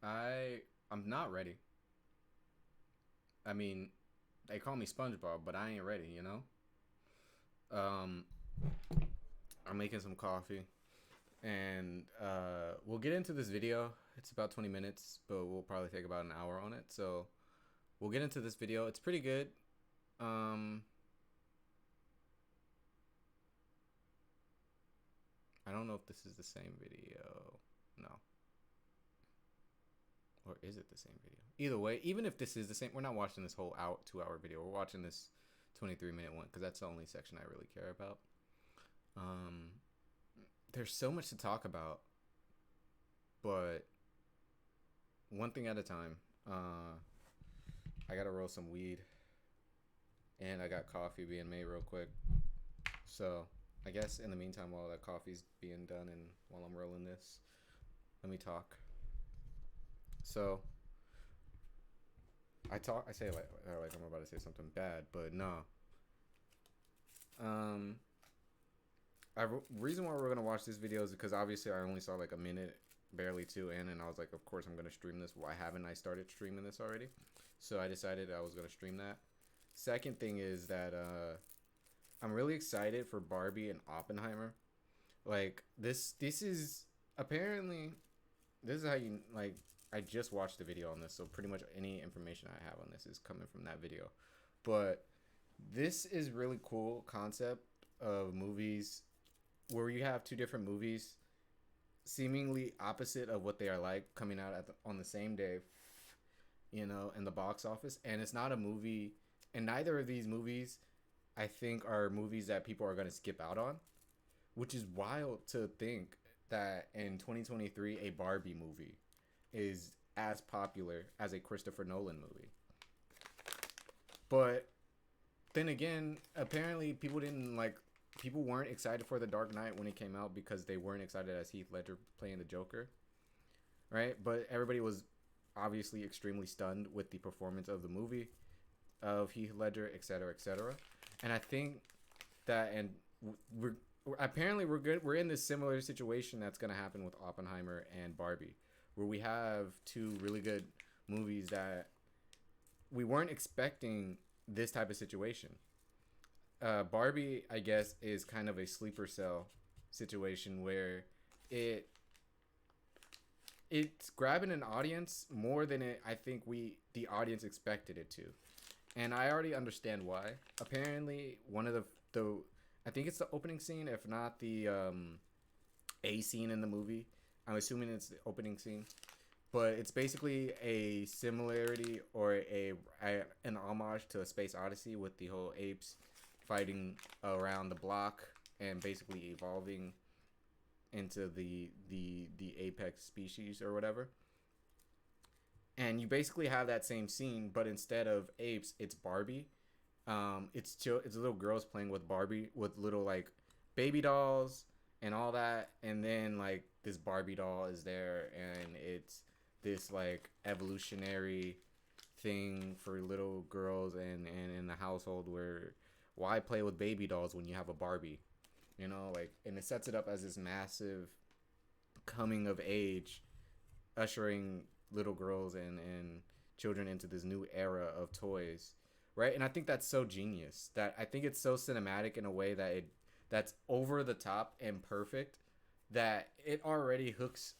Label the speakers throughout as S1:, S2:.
S1: I'm not ready. I mean, they call me SpongeBob, but I ain't ready, you know? Um I'm making some coffee and we'll get into this video. It's about 20 minutes, but we'll probably take about an hour on it. So, we'll get into this video. It's pretty good. Um I don't know if this is the same video. No. Or is it the same video? Either way, even if this is the same, we're not watching this whole 2 hour video. We're watching this 23-minute one because that's the only section I really care about. Um, there's so much to talk about, but one thing at a time. I gotta roll some weed, and I got coffee being made real quick. So I guess in the meantime, while that coffee's being done and while I'm rolling this, let me talk. So I say like I'm about to say something bad, but no. Um, reason why we're gonna watch this video is because obviously I only saw like a minute, barely two in, and I was like, of course I'm gonna stream this. Why haven't I started streaming this already? So I decided I was gonna stream that. Second thing is that I'm really excited for Barbie and Oppenheimer. Like this is apparently this is how you like. I just watched the video on this, so pretty much any information I have on this is coming from that video. But this is really cool concept of movies where you have two different movies seemingly opposite of what they are like coming out on the same day, you know, in the box office. And it's not a movie, and neither of these movies I think are movies that people are going to skip out on, which is wild to think that in 2023 a Barbie movie is as popular as a Christopher Nolan movie. But then again, apparently people weren't excited for The Dark Knight when it came out because they weren't excited as Heath Ledger playing the Joker, right? But everybody was obviously extremely stunned with the performance of the movie of Heath Ledger, etc., etc. And I think that we're good. We're in this similar situation that's going to happen with Oppenheimer and Barbie, where we have two really good movies that we weren't expecting this type of situation. Barbie, I guess, is kind of a sleeper cell situation where it it's grabbing an audience more than I think the audience expected it to, and I already understand why. Apparently, one of the I think it's the opening scene, if not the a scene in the movie. I'm assuming it's the opening scene, but it's basically a similarity or an homage to A Space Odyssey with the whole apes fighting around the block and basically evolving into the apex species or whatever. And you basically have that same scene, but instead of apes, it's Barbie. It's little girls playing with Barbie with little like baby dolls and all that, and then like this Barbie doll is there, and it's this like evolutionary thing for little girls and in the household where why play with baby dolls when you have a Barbie, you know, like, and it sets it up as this massive coming of age, ushering little girls and children into this new era of toys, right? And I think that's so genius. That I think it's so cinematic in a way that that's over the top and perfect that it already hooks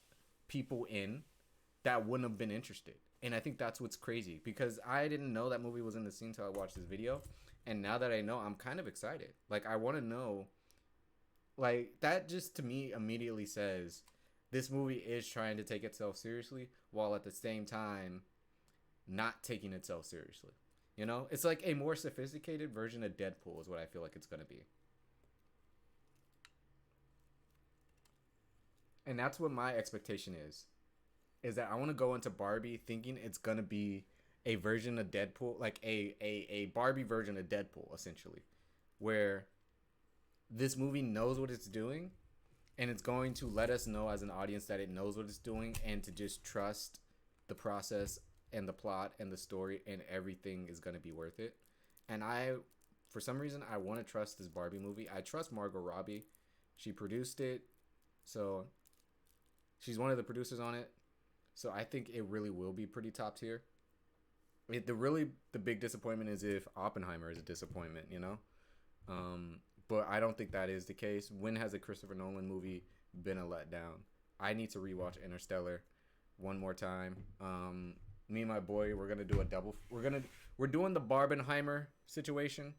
S1: people in that wouldn't have been interested. And I think that's what's crazy because I didn't know that movie was in the scene until I watched this video, and now that I know, I'm kind of excited. Like I want to know. Like that just to me immediately says this movie is trying to take itself seriously while at the same time not taking itself seriously. You know, it's like a more sophisticated version of Deadpool is what I feel like it's gonna be. And that's what my expectation is that I want to go into Barbie thinking it's gonna be a version of Deadpool, like a Barbie version of Deadpool, essentially, where this movie knows what it's doing, and it's going to let us know as an audience that it knows what it's doing, and to just trust the process and the plot and the story, and everything is gonna be worth it. And for some reason, I want to trust this Barbie movie. I trust Margot Robbie. She produced it, so she's one of the producers on it. So I think it really will be pretty top tier. The big disappointment is if Oppenheimer is a disappointment, you know. But I don't think that is the case. When has a Christopher Nolan movie been a letdown? I need to rewatch Interstellar one more time. Me and my boy, we're gonna do a double. We're doing the Barbenheimer situation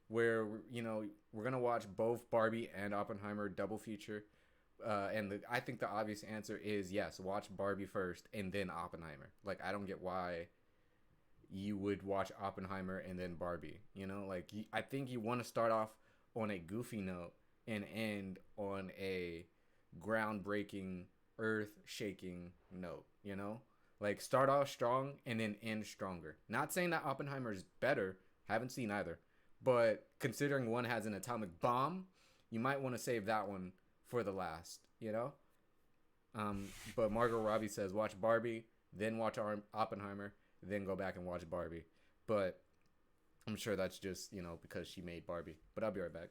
S1: where we're gonna watch both Barbie and Oppenheimer double feature. I think the obvious answer is yes. Watch Barbie first and then Oppenheimer. Like I don't get why you would watch Oppenheimer and then Barbie. Like I think you want to start off on a goofy note and end on a groundbreaking, earth-shaking note. Like start off strong and then end stronger. Not saying that Oppenheimer is better. Haven't seen either, but considering one has an atomic bomb, you might want to save that one for the last. But Margot Robbie says watch Barbie, then watch Oppenheimer, then go back and watch Barbie. But I'm sure that's just, because she made Barbie. But I'll be right back.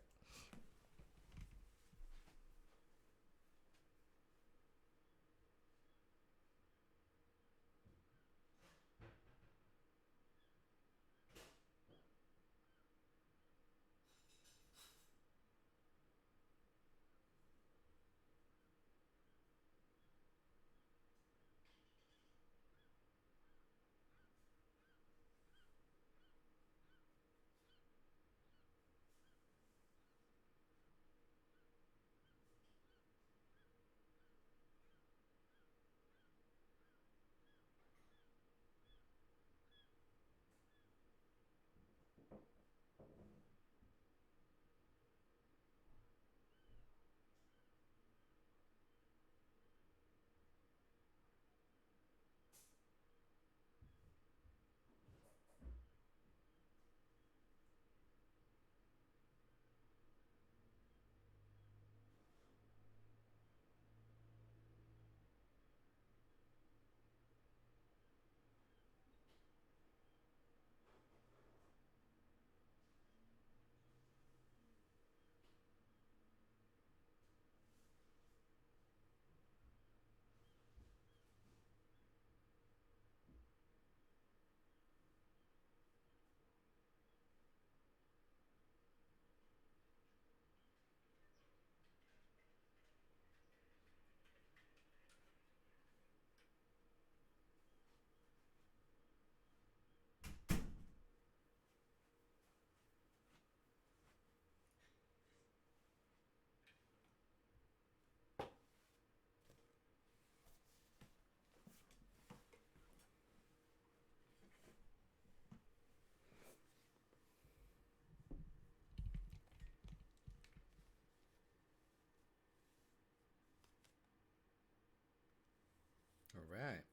S1: All right.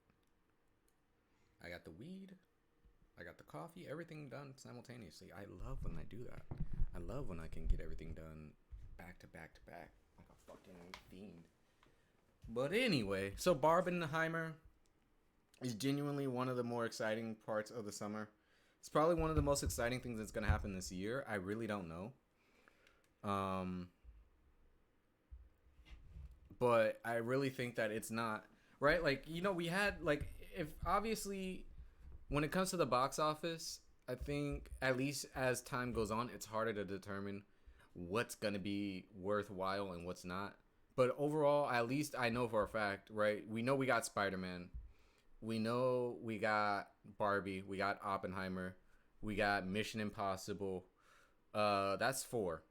S1: I got the weed. I got the coffee. Everything done simultaneously. I love when I do that. I love when I can get everything done back to back to back. Like a fucking fiend. But anyway, so Barbenheimer is genuinely one of the more exciting parts of the summer. It's probably one of the most exciting things that's going to happen this year. I really don't know. But I really think that it's not, right? Like, we had, like, if obviously, when it comes to the box office, I think at least as time goes on, it's harder to determine what's going to be worthwhile and what's not. But overall, at least I know for a fact, right? We know we got Spider-Man. We know we got Barbie. We got Oppenheimer. We got Mission Impossible. That's 4,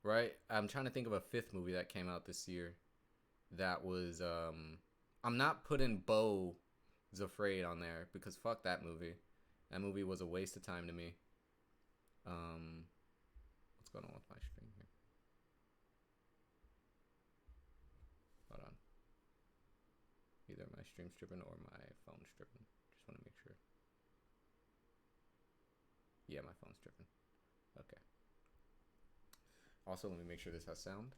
S1: right? I'm trying to think of a 5th movie that came out this year. That was I'm not putting Beau is Afraid on there because fuck that movie. That movie was a waste of time to me. What's going on with my stream here? Hold on. Either my stream's tripping or my phone's tripping. Just want to make sure. Yeah, my phone's tripping. Okay. Also, let me make sure this has sound.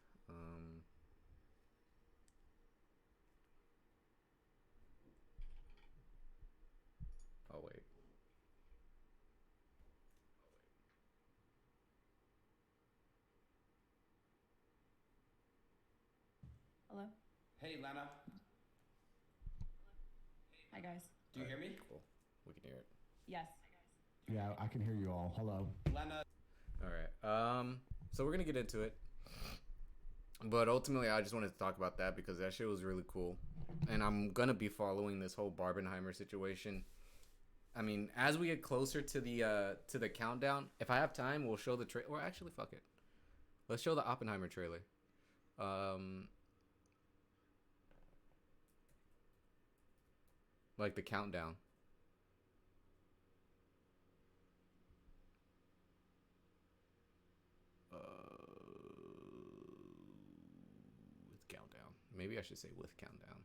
S1: Oh wait.
S2: Hello?
S3: Hey, Lena.
S2: Hi, guys.
S3: Do you hear me?
S1: Cool. We can hear it.
S2: Yes.
S4: Yeah, I can hear you all. Hello.
S3: Lena.
S1: All right. So we're gonna get into it, but ultimately, I just wanted to talk about that because that shit was really cool, and I'm gonna be following this whole Barbenheimer situation. I mean, as we get closer to the countdown, if I have time, we'll show the trailer. Or actually, fuck it, let's show the Oppenheimer trailer. Like the countdown. With countdown. Maybe I should say with countdown.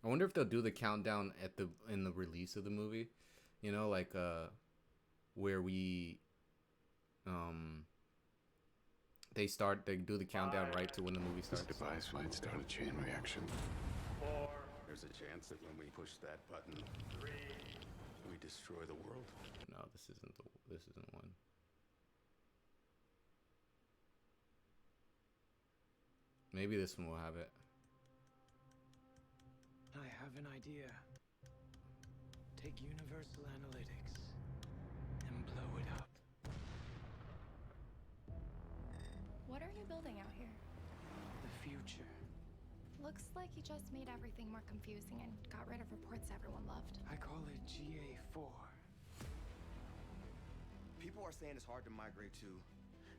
S1: I wonder if they'll do the countdown in the release of the movie. You know, like where we they do the countdown right to when the movie starts.
S5: This device might start a chain reaction.
S6: 4.
S5: There's a chance that when we push that button,
S6: 3.
S5: we destroy the world.
S1: No, this isn't one. Maybe this one will have it.
S7: I have an idea. Take Universal Analytics and blow it up.
S8: What are you building out here?
S7: The future.
S8: Looks like you just made everything more confusing and got rid of reports everyone loved.
S7: I call it GA4.
S9: People are saying it's hard to migrate to,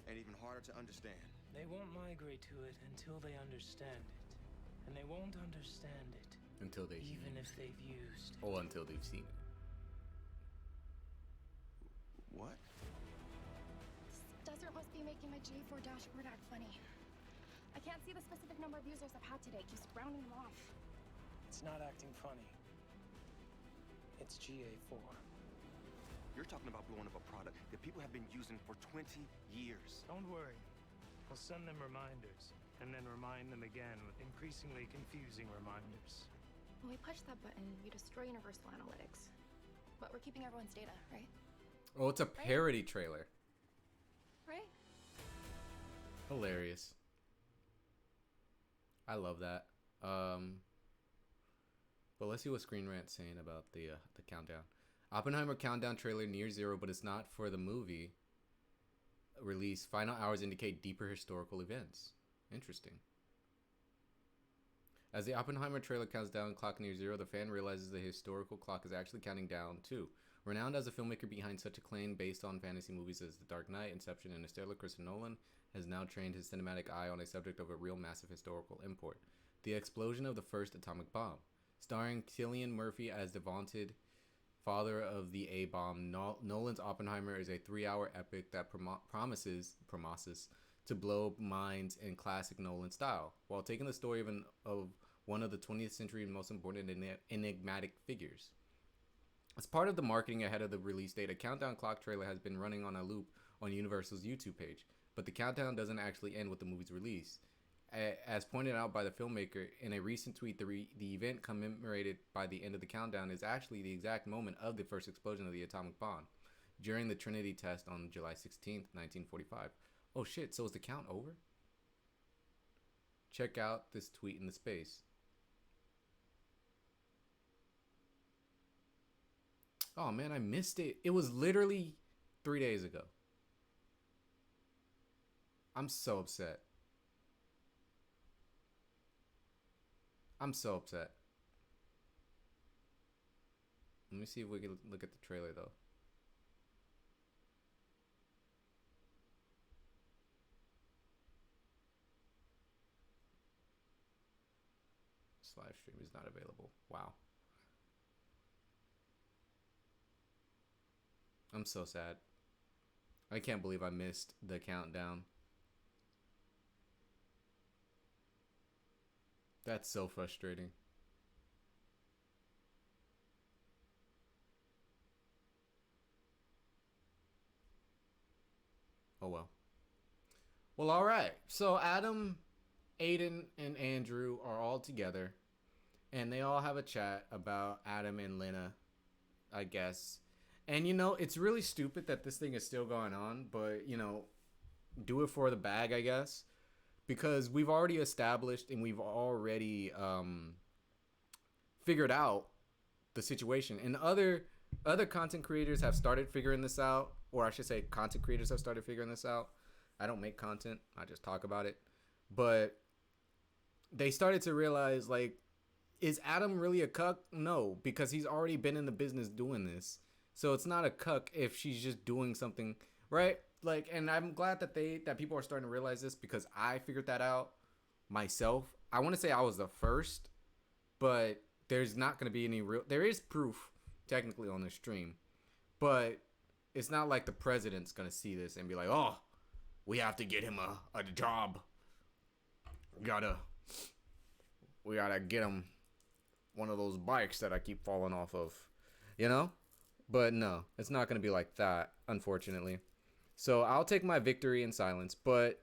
S9: and even harder to understand.
S7: They won't migrate to it until they understand it. And they won't understand it
S1: Until they
S7: even if they've used it.
S1: or until they've seen it.
S9: What?
S8: This desert must be making my J4 dashboard act funny. I can't see the specific number of users I've had today. It keeps rounding them off.
S7: It's not acting funny. It's GA4.
S9: You're talking about blowing up a product that people have been using for 20 years.
S6: Don't worry. We'll send them reminders, and then remind them again with increasingly confusing reminders.
S8: When we push that button, you destroy Universal Analytics. But we're keeping everyone's data, right?
S1: Oh, it's a parody trailer.
S8: Right?
S1: Hilarious. I love that. But let's see what Screen Rant's saying about the countdown. Oppenheimer countdown trailer near zero, but it's not for the movie release. Final hours indicate deeper historical events. Interesting. As the Oppenheimer trailer counts down, clock near zero, the fan realizes the historical clock is actually counting down too. Renowned as a filmmaker behind such acclaim based on fantasy movies as The Dark Knight, Inception, and Interstellar, Christopher Nolan has now trained his cinematic eye on a subject of a real massive historical import: the explosion of the first atomic bomb. Starring Cillian Murphy as the vaunted father of the A-bomb, Nolan's Oppenheimer is a 3-hour epic that promises to blow minds in classic Nolan style, while taking the story of one of the 20th century's most important and enigmatic figures. As part of the marketing ahead of the release date, a countdown clock trailer has been running on a loop on Universal's YouTube page, but the countdown doesn't actually end with the movie's release. As pointed out by the filmmaker in a recent tweet, the event commemorated by the end of the countdown is actually the exact moment of the first explosion of the atomic bomb during the Trinity test on July 16th, 1945. Oh shit, so is the count over? Check out this tweet in the space. Oh man, I missed it. It was literally 3 days ago. I'm so upset. I'm so upset. Let me see if we can look at the trailer though. This live stream is not available. Wow. I'm so sad. I can't believe I missed the countdown. That's so frustrating. Oh well. Well, all right. So Adam, Aiden, and Andrew are all together, and they all have a chat about Adam and Lena, I guess. And you know, it's really stupid that this thing is still going on, but you know, do it for the bag, I guess, because we've already established and we've already figured out the situation, and other content creators have started figuring this out, or I should say content creators have started figuring this out. I don't make content, I just talk about it. But they started to realize, like, is Adam really a cuck? No, because he's already been in the business doing this. So it's not a cuck if she's just doing something, right? Like, and I'm glad that people are starting to realize this, because I figured that out myself. I want to say I was the first, but there's not going to be any real, there is proof technically on the stream, but it's not like the president's going to see this and be like, oh, we have to get him a job. We gotta get him one of those bikes that I keep falling off of, you know? But no, it's not going to be like that, unfortunately. So I'll take my victory in silence, but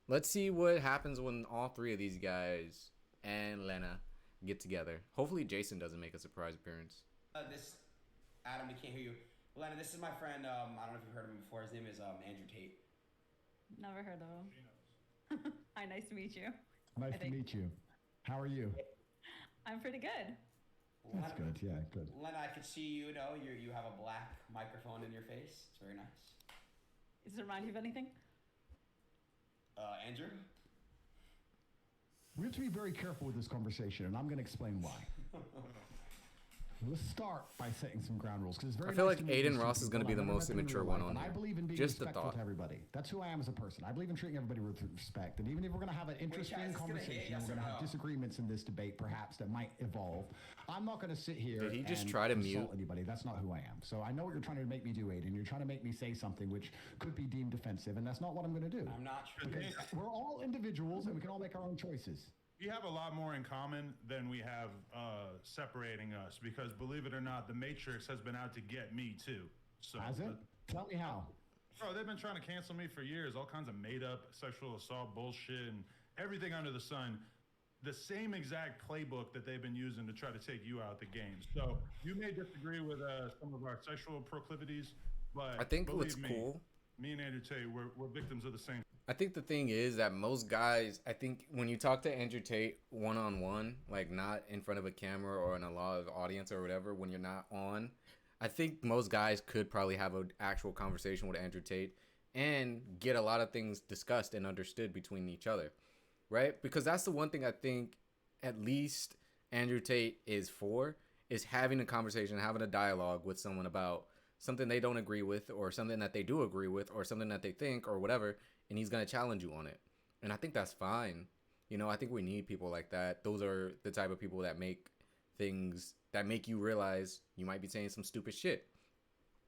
S1: let's see what happens when all three of these guys and Lena get together. Hopefully Jason doesn't make a surprise appearance.
S2: Adam, we can't hear you. Lena, this is my friend, I don't know if you've heard of him before. His name is Andrew Tate.
S3: Never heard of him. Hi, nice to meet you.
S4: Nice to meet you. How are you?
S3: I'm pretty good.
S4: That's good. Yeah, good.
S2: Lena, I could see you know you have a black microphone in your face. It's very nice.
S3: Does it remind you of anything?
S2: Andrew?
S4: We have to be very careful with this conversation, and I'm going to explain why. Let's start by setting some ground rules, because it's very.
S1: I feel
S4: nice
S1: like
S4: to meet
S1: Aiden
S4: you
S1: Ross is going to be the most immature one on
S4: here. I
S1: here.
S4: believe in being
S1: Just the
S4: respectful
S1: thought.
S4: to everybody. That's who I am as a person. I believe in treating everybody with respect, and even if we're going to have an interesting conversation, we're going to have disagreements in this debate, perhaps that might evolve. I'm not going to sit here.
S1: Did he just
S4: and
S1: try to
S4: insult
S1: mute
S4: anybody? That's not who I am. So I know what you're trying to make me do, Aiden. You're trying to make me say something which could be deemed offensive, and that's not what I'm going to do.
S2: I'm not sure.
S4: Because we're all individuals, and we can all make our own choices.
S10: We have a lot more in common than we have separating us, because believe it or not, the Matrix has been out to get me too. So
S4: Has it? Tell me how.
S10: Bro, they've been trying to cancel me for years. All kinds of made up sexual assault bullshit and everything under the sun. The same exact playbook that they've been using to try to take you out the game. So you may disagree with some of our sexual proclivities, but
S1: I think what's
S10: believe me,
S1: cool,
S10: me and Andrew Tate, we're victims of the same.
S1: I think the thing is that most guys, I think when you talk to Andrew Tate one-on-one, like not in front of a camera or in a live audience or whatever, when you're not on, I think most guys could probably have an actual conversation with Andrew Tate and get a lot of things discussed and understood between each other, right? Because that's the one thing I think at least Andrew Tate is for, is having a conversation, having a dialogue with someone about something they don't agree with, or something that they do agree with, or something that they think or whatever, and he's going to challenge you on it. And I think that's fine. You know, I think we need people like that. Those are the type of people that make things, that make you realize you might be saying some stupid shit,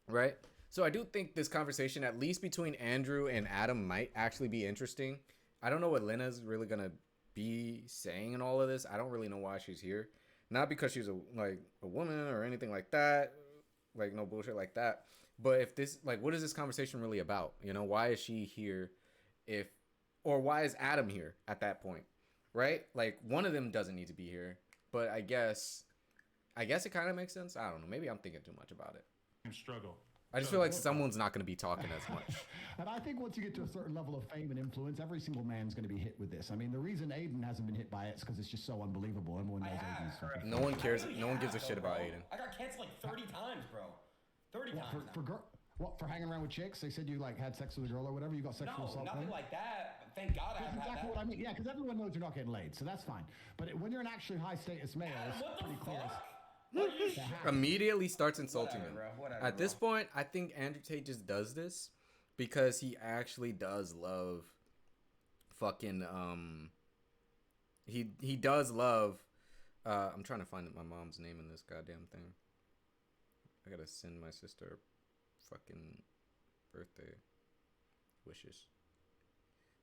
S1: right? So I do think this conversation, at least between Andrew and Adam, might actually be interesting. I don't know what Lena's really going to be saying in all of this. I don't really know why she's here. Not because she's a woman or anything like that, like no bullshit like that. But if this, like, what is this conversation really about? You know, why is she here? Or why is Adam here at that point, right? Like, one of them doesn't need to be here, but I guess it kind of makes sense. I don't know. Maybe I'm thinking too much about it.
S10: Struggle.
S1: I just feel like someone's not going to be talking as much.
S4: And I think once you get to a certain level of fame and influence, every single man's going to be hit with this. I mean, the reason Aiden hasn't been hit by it is because it's just so unbelievable. Everyone knows Aiden's fucking.
S1: No one cares. No one gives a shit about Aiden.
S2: I got canceled like 30 times, bro. 30 times.
S4: For hanging around with chicks? They said you like had sex with a girl or whatever. You got sexual assault.
S2: No, nothing like that. Thank God I haven't had that.
S4: What I mean. Yeah, because everyone knows you're not getting laid, so that's fine. But when you're an actually high status male, it's pretty clear.
S1: Immediately starts insulting him.
S2: Whatever,
S1: At this point, I think Andrew Tate just does this because he actually does love fucking he does love I'm trying to find my mom's name in this goddamn thing. I gotta send my sister fucking birthday wishes.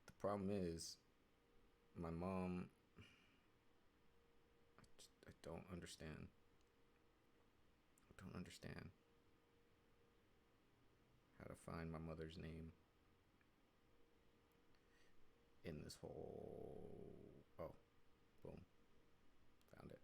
S1: The problem is my mom, I don't understand. I don't understand how to find my mother's name in this whole... Oh, boom. Found it.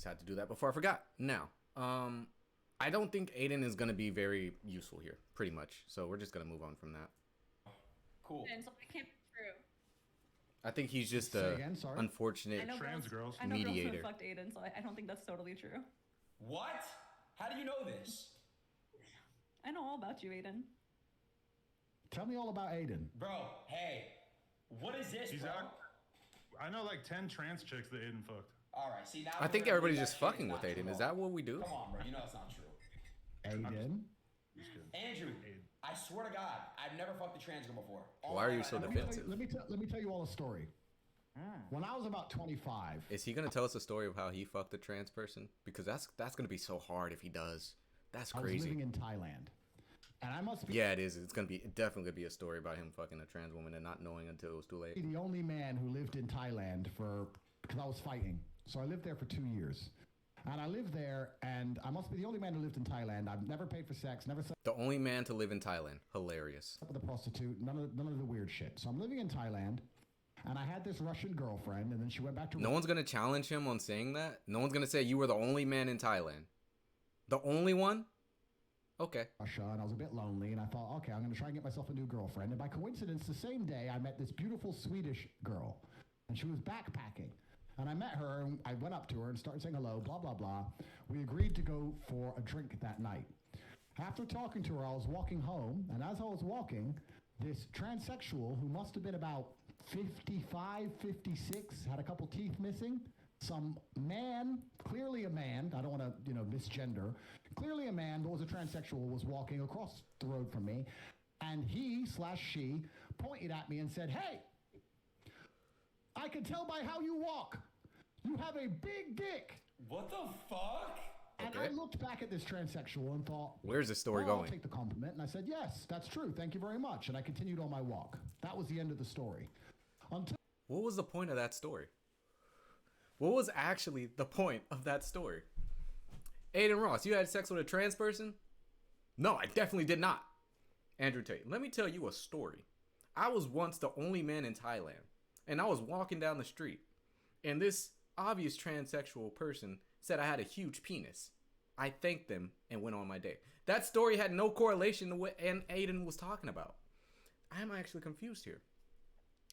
S1: just had to do that before I forgot. Now, I don't think Aiden is gonna be very useful here, pretty much. So we're just gonna move on from that.
S2: Cool.
S3: And so it can't be true.
S1: I think he's just
S4: Say
S1: a
S4: again, sorry?
S1: unfortunate
S10: Trans girls.
S3: I know
S1: mediator.
S3: girls who fucked Aiden, so I don't think that's totally true.
S2: What? How do you know this?
S3: I know all about you, Aiden.
S4: Tell me all about Aiden.
S2: Bro, hey. What is this,
S10: He's
S2: bro?
S10: out. I know like 10 trans chicks that Aiden fucked.
S2: Alright, see now.
S1: I think
S2: we're-
S1: everybody's
S2: that
S1: just
S2: shit
S1: fucking
S2: is
S1: with
S2: not
S1: Aiden.
S2: true.
S1: Is that what we do?
S2: Come on, bro. You know it's not true.
S4: Aiden?
S10: Just kidding.
S2: Andrew, I swear to God, I've never fucked a trans girl before. All
S1: Why
S2: my
S1: are you
S2: life,
S1: so
S2: I've never-
S1: defensive?
S4: Let me tell you all a story. When I was about 25,
S1: Is he gonna tell us a story of how he fucked a trans person? Because that's gonna be so hard if he does. That's
S4: I was living
S1: crazy.
S4: in Thailand, and I must be
S1: Yeah, it is. It's definitely gonna be a story about him fucking a trans woman and not knowing until it was too late.
S4: the only man who lived in Thailand because I was fighting. So I lived there for 2 years. And I lived there, and I must be the only man who lived in Thailand. I've never paid for sex, never slept
S1: The only man to live in Thailand. Hilarious.
S4: with a prostitute, none of the weird shit. So I'm living in Thailand, and I had this Russian girlfriend, and then she went back to
S1: No one's gonna challenge him on saying that. No one's gonna say you were the only man in Thailand. The only one? Okay.
S4: Russia, and I was a bit lonely, and I thought, okay, I'm going to try and get myself a new girlfriend. And by coincidence, the same day, I met this beautiful Swedish girl, and she was backpacking. And I met her, and I went up to her and started saying hello, blah, blah, blah. We agreed to go for a drink that night. After talking to her, I was walking home, and as I was walking, this transsexual who must have been about 55, 56, had a couple teeth missing. Some man, clearly a man, I don't want to, misgender, clearly a man, but was a transsexual, was walking across the road from me, and he/she pointed at me and said, "Hey, I can tell by how you walk. You have a big dick."
S2: What the fuck?
S4: And
S1: Okay.
S4: I looked back at this transsexual and thought,
S1: Where's the story
S4: well, I'll
S1: going?
S4: take the compliment. And I said, "Yes, that's true. Thank you very much." And I continued on my walk. That was the end of the story. Until
S1: What was the point of that story? What was actually the point of that story? Aiden Ross, you had sex with a trans person? No, I definitely did not. Andrew Tate, let me tell you a story. I was once the only man in Thailand, and I was walking down the street, and this obvious transsexual person said I had a huge penis. I thanked them and went on my day. That story had no correlation to what Aiden was talking about. I am actually confused here.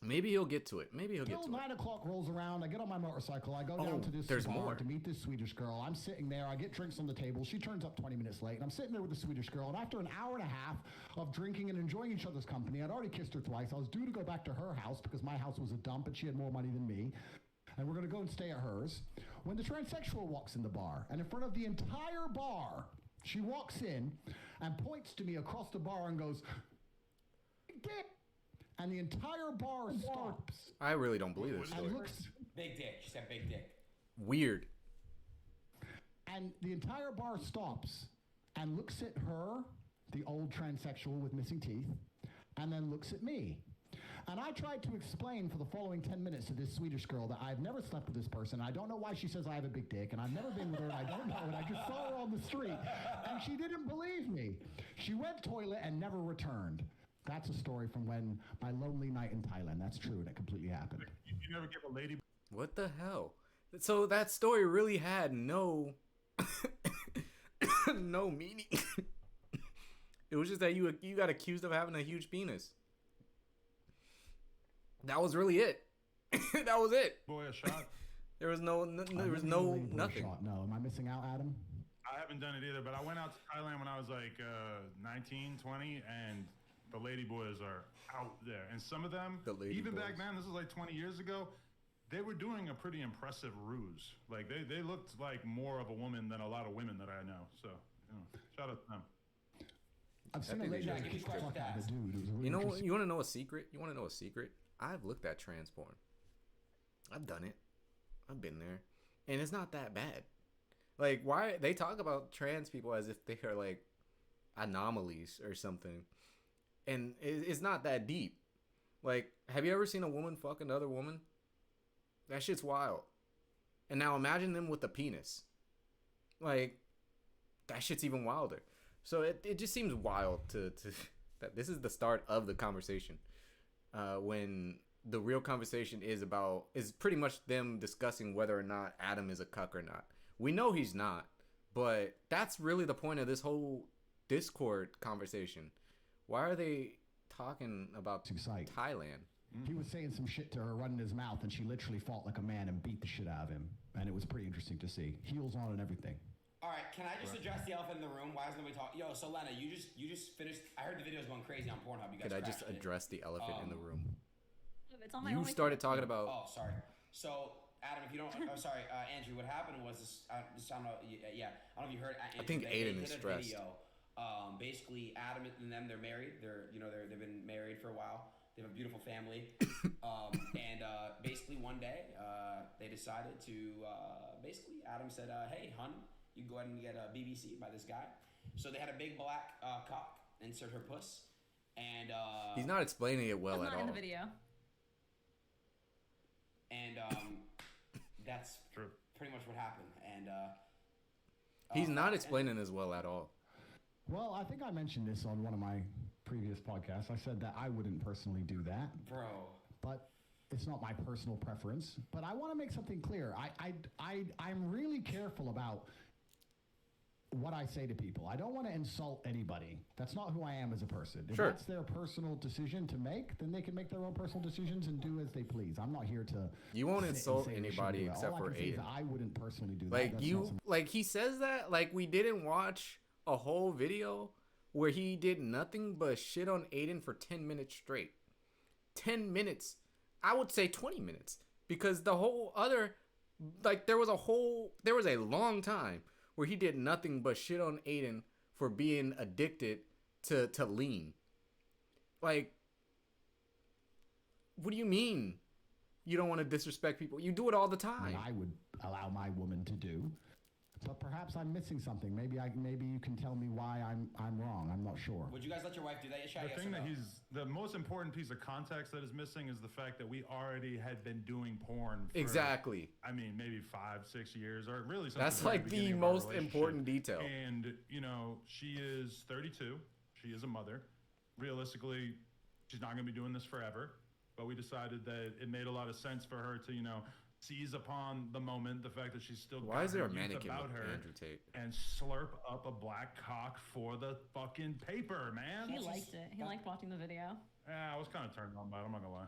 S1: Maybe he'll get to it.
S4: Till 9 o'clock rolls around, I get on my motorcycle, I go down to this
S1: there's
S4: bar
S1: more.
S4: to meet this Swedish girl. I'm sitting there, I get drinks on the table. She turns up 20 minutes late, and I'm sitting there with the Swedish girl. And after an hour and a half of drinking and enjoying each other's company, I'd already kissed her twice. I was due to go back to her house because my house was a dump and she had more money than me. And we're going to go and stay at hers. When the transsexual walks in the bar, and in front of the entire bar, she walks in and points to me across the bar and goes, "Dick!" And the entire bar stops.
S1: I really don't believe this story.
S4: And looks,
S2: Big dick. She said big dick.
S1: Weird.
S4: and the entire bar stops and looks at her, the old transsexual with missing teeth, and then looks at me. And I tried to explain for the following 10 minutes to this Swedish girl that I've never slept with this person. I don't know why she says I have a big dick, and I've never been with her, and I don't know, and I just saw her on the street. And she didn't believe me. She went toilet and never returned. That's a story from my lonely night in Thailand. That's true, and it completely happened.
S10: You never give a lady.
S1: What the hell? So that story really had no no meaning. It was just that you got accused of having a huge penis. That was really it. That was it.
S10: Boy, a shot.
S1: There was no nothing.
S4: Shot. No, am I missing out, Adam?
S10: I haven't done it either, but I went out to Thailand when I was like 19, 20, and the lady boys are out there. And some of them, even back then, this was like 20 years ago, they were doing a pretty impressive ruse. Like, they looked like more of a woman than a lot of women that I know. So, shout out to them.
S4: I've seen a lady
S2: should
S4: that
S2: be
S4: kicked the fuck
S2: questioned
S4: out of a
S2: ass.
S4: dude. It was a really
S1: You know,
S4: interesting-
S1: you want to know a secret? You want to know a secret? I've looked at trans porn. I've done it. I've been there. And it's not that bad. Like, why they talk about trans people as if they are like anomalies or something. And it's not that deep. Like, have you ever seen a woman fuck another woman? That shit's wild. And now imagine them with a penis. Like, that shit's even wilder. So it just seems wild to that this is the start of the conversation. When the real conversation is pretty much them discussing whether or not Adam is a cuck or not. We know he's not, but that's really the point of this whole Discord conversation. Why are they talking about Thailand?
S4: He was saying some shit to her, running his mouth, and she literally fought like a man and beat the shit out of him. And it was pretty interesting to see. Heels on and everything.
S2: All right, can I just address the elephant in the room? Why isn't nobody talking? Yo, so Lena, you just finished. I heard the video's going crazy on Pornhub. You guys.
S1: Could I just address the elephant in the room?
S3: It's on my
S1: You started talking about.
S2: Oh, sorry. So, Adam, if you don't, I'm sorry, Andrew. What happened was this. I don't know. Yeah, I don't know if you heard. Andrew,
S1: I think Aiden is stressed.
S2: Video. Basically, Adam and them, they're married. They've been married for a while. They have a beautiful family. And basically one day, they decided to. Basically, Adam said, "Hey, hun, you can go ahead and get a BBC by this guy." So they had a big black cock insert her puss, and
S1: he's not explaining it well at all.
S3: In the video.
S2: And that's pretty much what happened. And
S1: he's not explaining as well at all.
S4: Well, I think I mentioned this on one of my previous podcasts. I said that I wouldn't personally do that,
S2: bro.
S4: But it's not my personal preference. But I want to make something clear. I'm really careful about what I say to people. I don't want to insult anybody. That's not who I am as a person. If that's their personal decision to make, then they can make their own personal decisions and do as they please. I'm not here to.
S1: You won't insult anybody except for Aiden.
S4: I wouldn't personally do
S1: that. Like he says that like we didn't watch a whole video where he did nothing but shit on Aiden for 10 minutes straight. 10 minutes. I would say 20 minutes. Because the whole other, like there was a long time where he did nothing but shit on Aiden for being addicted to lean. Like, what do you mean you don't want to disrespect people? You do it all the time.
S4: I would allow my woman to do. But perhaps I'm missing something. Maybe you can tell me why I'm wrong. I'm not sure.
S2: Would you guys let your wife do that?
S10: The thing that the most important piece of context that is missing is the fact that we already had been doing porn for,
S1: exactly.
S10: I mean, maybe 5-6 years, or really something.
S1: That's like the most important detail.
S10: And she is 32. She is a mother. Realistically, she's not going to be doing this forever. But we decided that it made a lot of sense for her to seize upon the moment, the fact that she's still
S1: why is there a mannequin about her Andrew Tate
S10: and slurp up a black cock for the fucking paper, man.
S3: He liked it. He liked watching the video.
S10: Yeah, I was kind of turned on by it. I'm not gonna lie.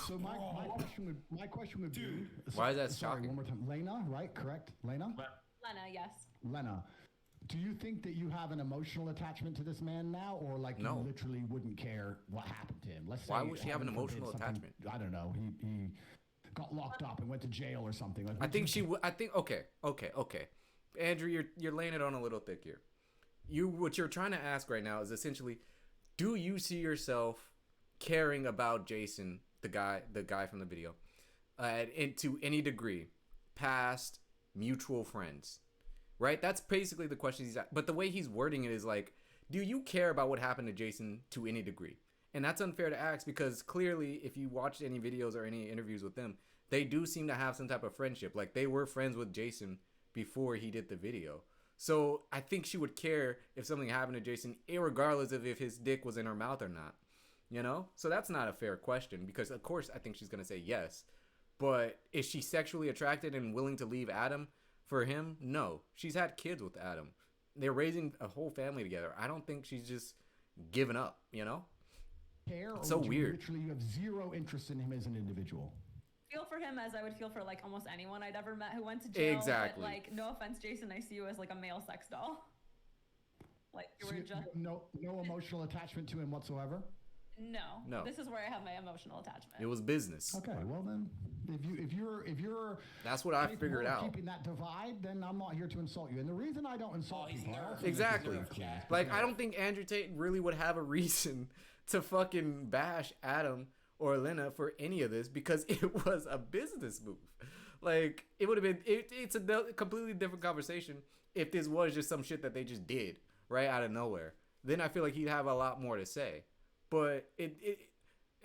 S4: So my question would be,
S1: why is that
S4: sorry,
S1: shocking?
S4: one more time. Lena, right? Correct? Lena?
S3: Lena, yes.
S4: Lena, do you think that you have an emotional attachment to this man now, or like you literally wouldn't care what happened to him? Let's say
S1: why would she have an emotional attachment?
S4: I don't know. He got locked up and went to jail or something. Like,
S1: I think she would. I think okay. Andrew, you're laying it on a little thick here. What you're trying to ask right now is essentially, do you see yourself caring about Jason, the guy from the video, to any degree, past mutual friends, right? That's basically the question he's at. But the way he's wording it is like, do you care about what happened to Jason to any degree? And that's unfair to ask because clearly, if you watched any videos or any interviews with them, they do seem to have some type of friendship. Like they were friends with Jason before he did the video. So I think she would care if something happened to Jason, irregardless of if his dick was in her mouth or not. So that's not a fair question because of course I think she's gonna say yes. But is she sexually attracted and willing to leave Adam for him? No. She's had kids with Adam. They're raising a whole family together. I don't think she's just given up.
S4: Care, or
S1: so weird.
S4: Literally, you have zero interest in him as an individual.
S3: Feel for him as I would feel for like almost anyone I'd ever met who went to jail.
S1: Exactly.
S3: But, like, no offense, Jason, I see you as like a male sex doll. Like you were just
S4: no emotional attachment to him whatsoever.
S3: No. This is where I have my emotional attachment.
S1: It was business.
S4: Okay, well then, if you're
S1: that's what I figured out.
S4: Keeping that divide, then I'm not here to insult you. And the reason I don't insult people,
S1: exactly. Like I don't think Andrew Tate really would have a reason to fucking bash Adam or Lena for any of this because it was a business move. Like it would have been. It's a completely different conversation if this was just some shit that they just did right out of nowhere. Then I feel like he'd have a lot more to say. But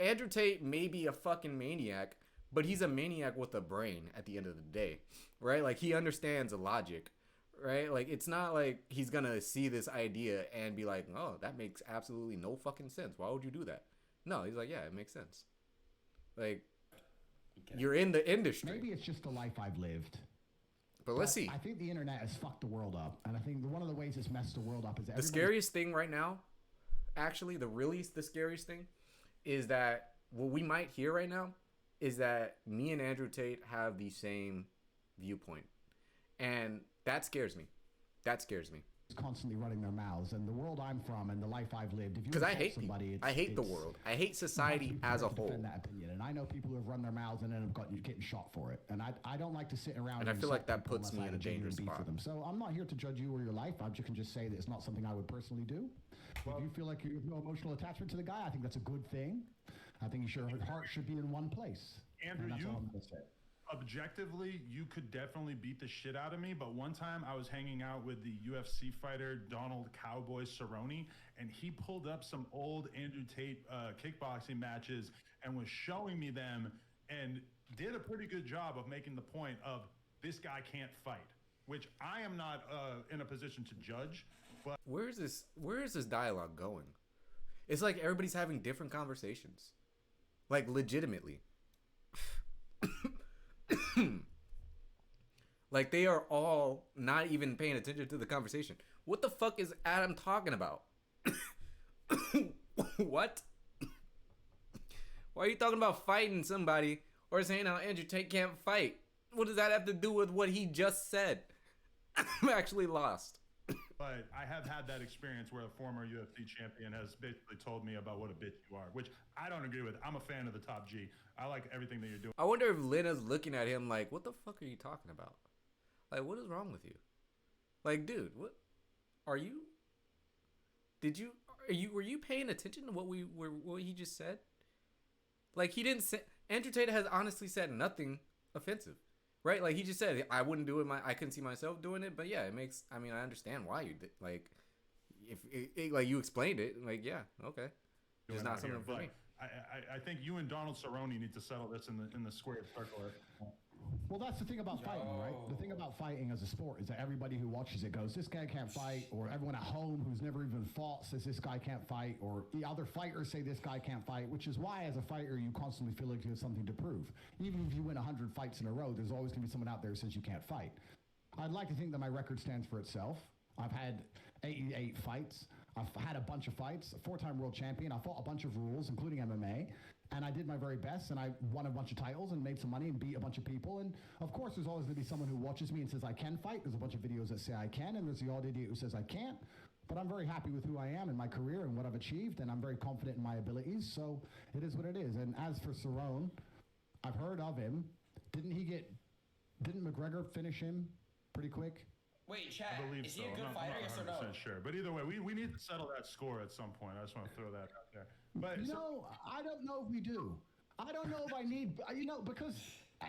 S1: Andrew Tate may be a fucking maniac, but he's a maniac with a brain at the end of the day, right? Like he understands logic, right? Like it's not like he's gonna see this idea and be like, oh, that makes absolutely no fucking sense. Why would you do that? No, he's like, yeah, it makes sense. Like you're in the industry.
S4: Maybe it's just the life I've lived.
S1: But let's see.
S4: I think the internet has fucked the world up, and I think one of the ways it's messed the world up is
S1: The scariest thing right now, actually, the scariest thing, is that what we might hear right now is that me and Andrew Tate have the same viewpoint, and that scares me. That scares me.
S4: Constantly running their mouths, and the world I'm from and the life I've lived. If you
S1: Because I hate
S4: somebody,
S1: people. I hate the world. I hate society as a whole.
S4: Defend that opinion, and I know people who have run their mouths and ended up getting shot for it. And I don't like to sit around.
S1: And I feel like that puts
S4: unless
S1: me
S4: I
S1: in
S4: have
S1: a dangerous
S4: genuine beef
S1: spot.
S4: with them. So I'm not here to judge you or your life. I just can just say that it's not something I would personally do. If you feel like you have no emotional attachment to the guy, I think that's a good thing. I think your heart should be in one place.
S10: Andrew,
S4: and that's all I'm gonna say.
S10: Objectively, you could definitely beat the shit out of me, but one time I was hanging out with the UFC fighter Donald Cowboy Cerrone, and he pulled up some old Andrew Tate kickboxing matches and was showing me them, and did a pretty good job of making the point of this guy can't fight, which I am not in a position to judge. But
S1: where is this dialogue going? It's like everybody's having different conversations, like legitimately. Like they are all not even paying attention to the conversation. What the fuck is Adam talking about? What? Why are you talking about fighting somebody or saying how Andrew Tate can't fight? What does that have to do with what he just said? I'm actually lost.
S10: But I have had that experience where a former UFC champion has basically told me about what a bitch you are, which I don't agree with. I'm a fan of the Top G. I like everything that you're doing.
S1: I wonder if Lena's looking at him like, what the fuck are you talking about? Like, what is wrong with you? Like, dude, what are you? Were you paying attention to what he just said? Like, he didn't say. Andrew Tate has honestly said nothing offensive, right? Like, he just said I wouldn't do it. I couldn't see myself doing it, but yeah, it makes. I mean, I understand why you did. Like, if like you explained it, like yeah, okay, it's not something for me.
S10: I think you and Donald Cerrone need to settle this in the square circle.
S4: Well, that's the thing about fighting, right? The thing about fighting as a sport is that everybody who watches it goes, this guy can't fight, or everyone at home who's never even fought says this guy can't fight, or the other fighters say this guy can't fight, which is why as a fighter you constantly feel like you have something to prove. Even if you win 100 fights in a row, there's always going to be someone out there who says you can't fight. I'd like to think that my record stands for itself. I've had 88 fights. I've had a bunch of fights, a 4-time world champion. I fought a bunch of rules, including MMA. And I did my very best, and I won a bunch of titles and made some money and beat a bunch of people. And of course, there's always going to be someone who watches me and says I can fight. There's a bunch of videos that say I can, and there's the odd idiot who says I can't. But I'm very happy with who I am in my career and what I've achieved, and I'm very confident in my abilities. So it is what it is. And as for Cerrone, I've heard of him. Didn't McGregor finish him pretty quick?
S2: Wait, Chad,
S10: I believe
S2: is
S10: so.
S2: he a good fighter? Yes or no?
S10: I'm not 100% sure. But either way, we need to settle that score at some point. I just want to throw that out there. But
S4: I don't know if we do. I don't know if I need, because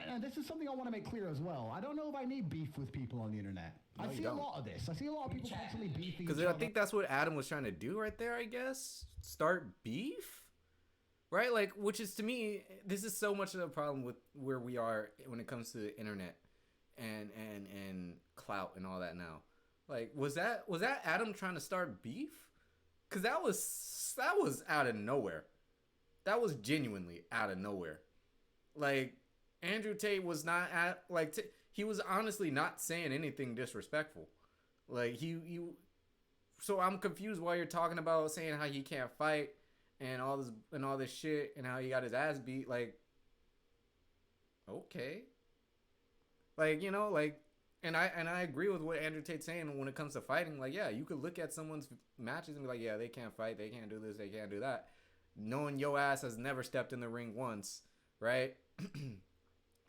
S4: and this is something I want to make clear as well. I don't know if I need beef with people on the internet.
S1: No,
S4: I see a lot of this. I see a lot of people constantly beefing.
S1: Because I think that's what Adam was trying to do right there, I guess. Start beef? Right? Like, which is to me, this is so much of a problem with where we are when it comes to the internet and clout and all that now. Like, was that Adam trying to start beef? Because that was out of nowhere. That was genuinely out of nowhere. Like, Andrew Tate was not he was honestly not saying anything disrespectful. Like, so I'm confused why you're talking about saying how he can't fight and all this shit and how he got his ass beat. Like, okay. Like, you know, like, and I agree with what Andrew Tate's saying when it comes to fighting. Like, yeah, you could look at someone's matches and be like, yeah, they can't fight, they can't do this, they can't do that. Knowing your ass has never stepped in the ring once, right?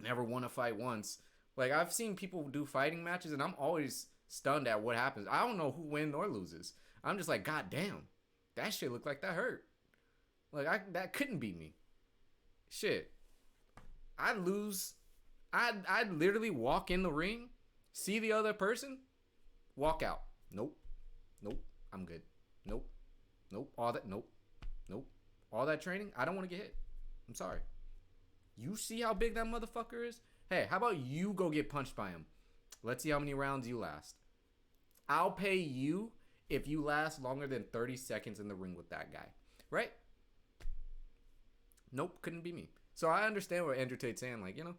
S1: Never won a fight once. Like, I've seen people do fighting matches, and I'm always stunned at what happens. I don't know who wins or loses. I'm just like, God damn, that shit looked like that hurt. Like, that couldn't be me. Shit. I'd lose. I'd literally walk in the ring, see the other person, walk out. Nope. I'm good. Nope. All that. Nope. All that training, I don't want to get hit. I'm sorry. You see how big that motherfucker is? Hey, how about you go get punched by him? Let's see how many rounds you last. I'll pay you if you last longer than 30 seconds in the ring with that guy. Right? Nope, couldn't be me. So I understand what Andrew Tate's saying. Like, you know,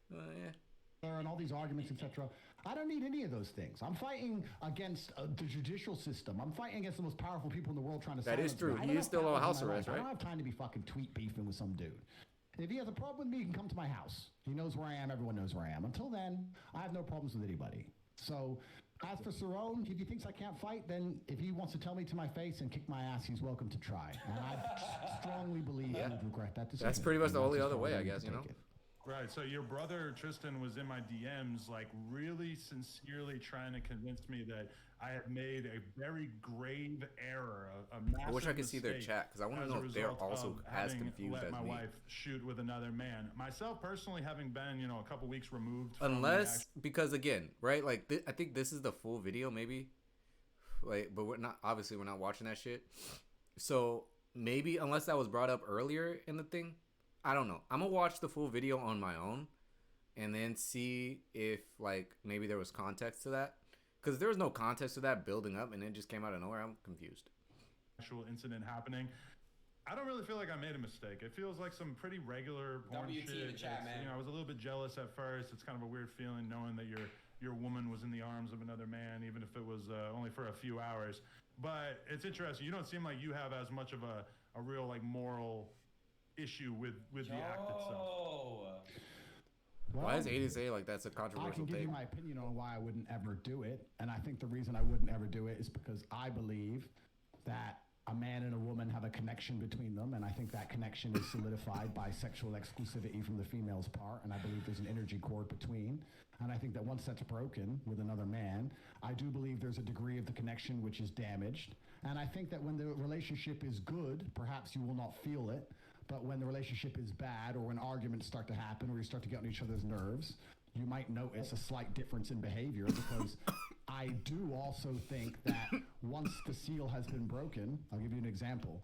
S1: yeah.
S4: And all these arguments, etc. I don't need any of those things. I'm fighting against the judicial system. I'm fighting against the most powerful people in the world trying to
S1: That
S4: silence
S1: is true.
S4: me. I
S1: He
S4: don't
S1: is
S4: have
S1: still
S4: powers
S1: on
S4: in
S1: house
S4: my
S1: arrest,
S4: life. I
S1: right?
S4: don't have time to be fucking tweet beefing with some dude. If he has a problem with me, he can come to my house. He knows where I am. Everyone knows where I am. Until then, I have no problems with anybody. So, as for Cerrone, if he thinks I can't fight, then if he wants to tell me to my face and kick my ass, he's welcome to try. And I strongly believe he would regret that decision.
S1: That's pretty much
S4: And
S1: the
S4: that's
S1: only
S4: as
S1: other
S4: far
S1: way,
S4: as
S1: I
S4: I'm
S1: guess, you
S4: gonna
S1: know?
S4: take it.
S10: Right. So your brother Tristan was in my DMs, like really sincerely trying to convince me that I have made a very grave error, a massive
S1: I wish I could see their
S10: mistake
S1: chat, because I want
S10: as
S1: to
S10: a
S1: know if they're
S10: result
S1: also
S10: of
S1: as
S10: having
S1: confused
S10: let
S1: as
S10: my
S1: me.
S10: wife shoot with another man. Myself personally, having been, a couple weeks removed from the
S1: Unless, because again, right? Like, I think this is the full video, maybe. Like, but we're not watching that shit. So maybe, unless that was brought up earlier in the thing, I don't know. I'm gonna watch the full video on my own, and then see if like maybe there was context to that. Because there was no context to that building up, and it just came out of nowhere. I'm confused.
S10: actual incident happening. I don't really feel like I made a mistake. It feels like some pretty regular porn
S2: WT
S10: shit.
S2: in the chat,
S10: It's,
S2: man.
S10: I was a little bit jealous at first. It's kind of a weird feeling knowing that your woman was in the arms of another man, even if it was only for a few hours. But it's interesting. You don't seem like you have as much of a real like moral issue with the act itself.
S1: Why is 80 say like that's a
S4: I
S1: controversial
S4: can give you
S1: thing?
S4: my opinion on why I wouldn't ever do it. And I think the reason I wouldn't ever do it is because I believe that a man and a woman have a connection between them. And I think that connection is solidified by sexual exclusivity from the female's part. And I believe there's an energy cord between. And I think that once that's broken with another man, I do believe there's a degree of the connection which is damaged. And I think that when the relationship is good, perhaps you will not feel it. But when the relationship is bad, or when arguments start to happen, or you start to get on each other's nerves, you might notice a slight difference in behavior, because I do also think that once the seal has been broken, I'll give you an example.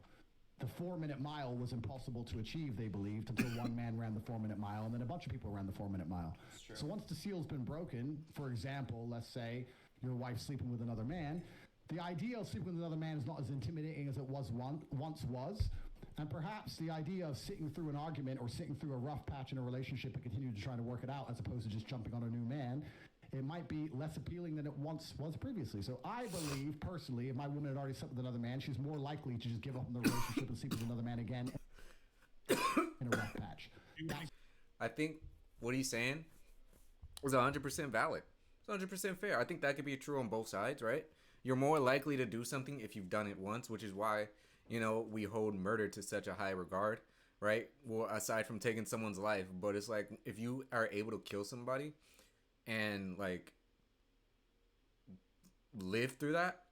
S4: The 4-minute mile was impossible to achieve, they believed, until one man ran the 4-minute mile, and then a bunch of people ran the 4-minute mile. So once the seal's been broken, for example, let's say your wife's sleeping with another man, the idea of sleeping with another man is not as intimidating as it was once was. And perhaps the idea of sitting through an argument or sitting through a rough patch in a relationship and continuing to try to work it out, as opposed to just jumping on a new man, it might be less appealing than it once was previously. So I believe, personally, if my woman had already slept with another man, she's more likely to just give up on the relationship and sleep with another man again in a rough patch.
S1: I think what he's saying is 100% valid. It's 100% fair. I think that could be true on both sides, right? You're more likely to do something if you've done it once, which is why, we hold murder to such a high regard, right? Well, aside from taking someone's life, but it's like if you are able to kill somebody and like live through that,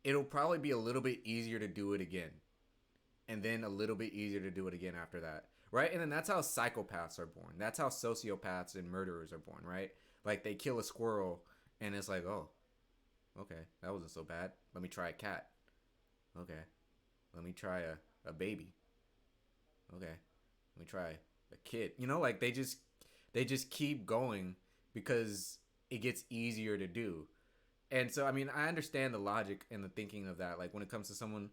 S1: it'll probably be a little bit easier to do it again, and then a little bit easier to do it again after that, right? And then that's how psychopaths are born. That's how sociopaths and murderers are born, right? Like they kill a squirrel and it's like, oh, okay, that wasn't so bad. Let me try a cat. Okay, let me try a baby. Okay, let me try a kid. Like they just keep going because it gets easier to do. And so, I mean, I understand the logic and the thinking of that, like when it comes to someone.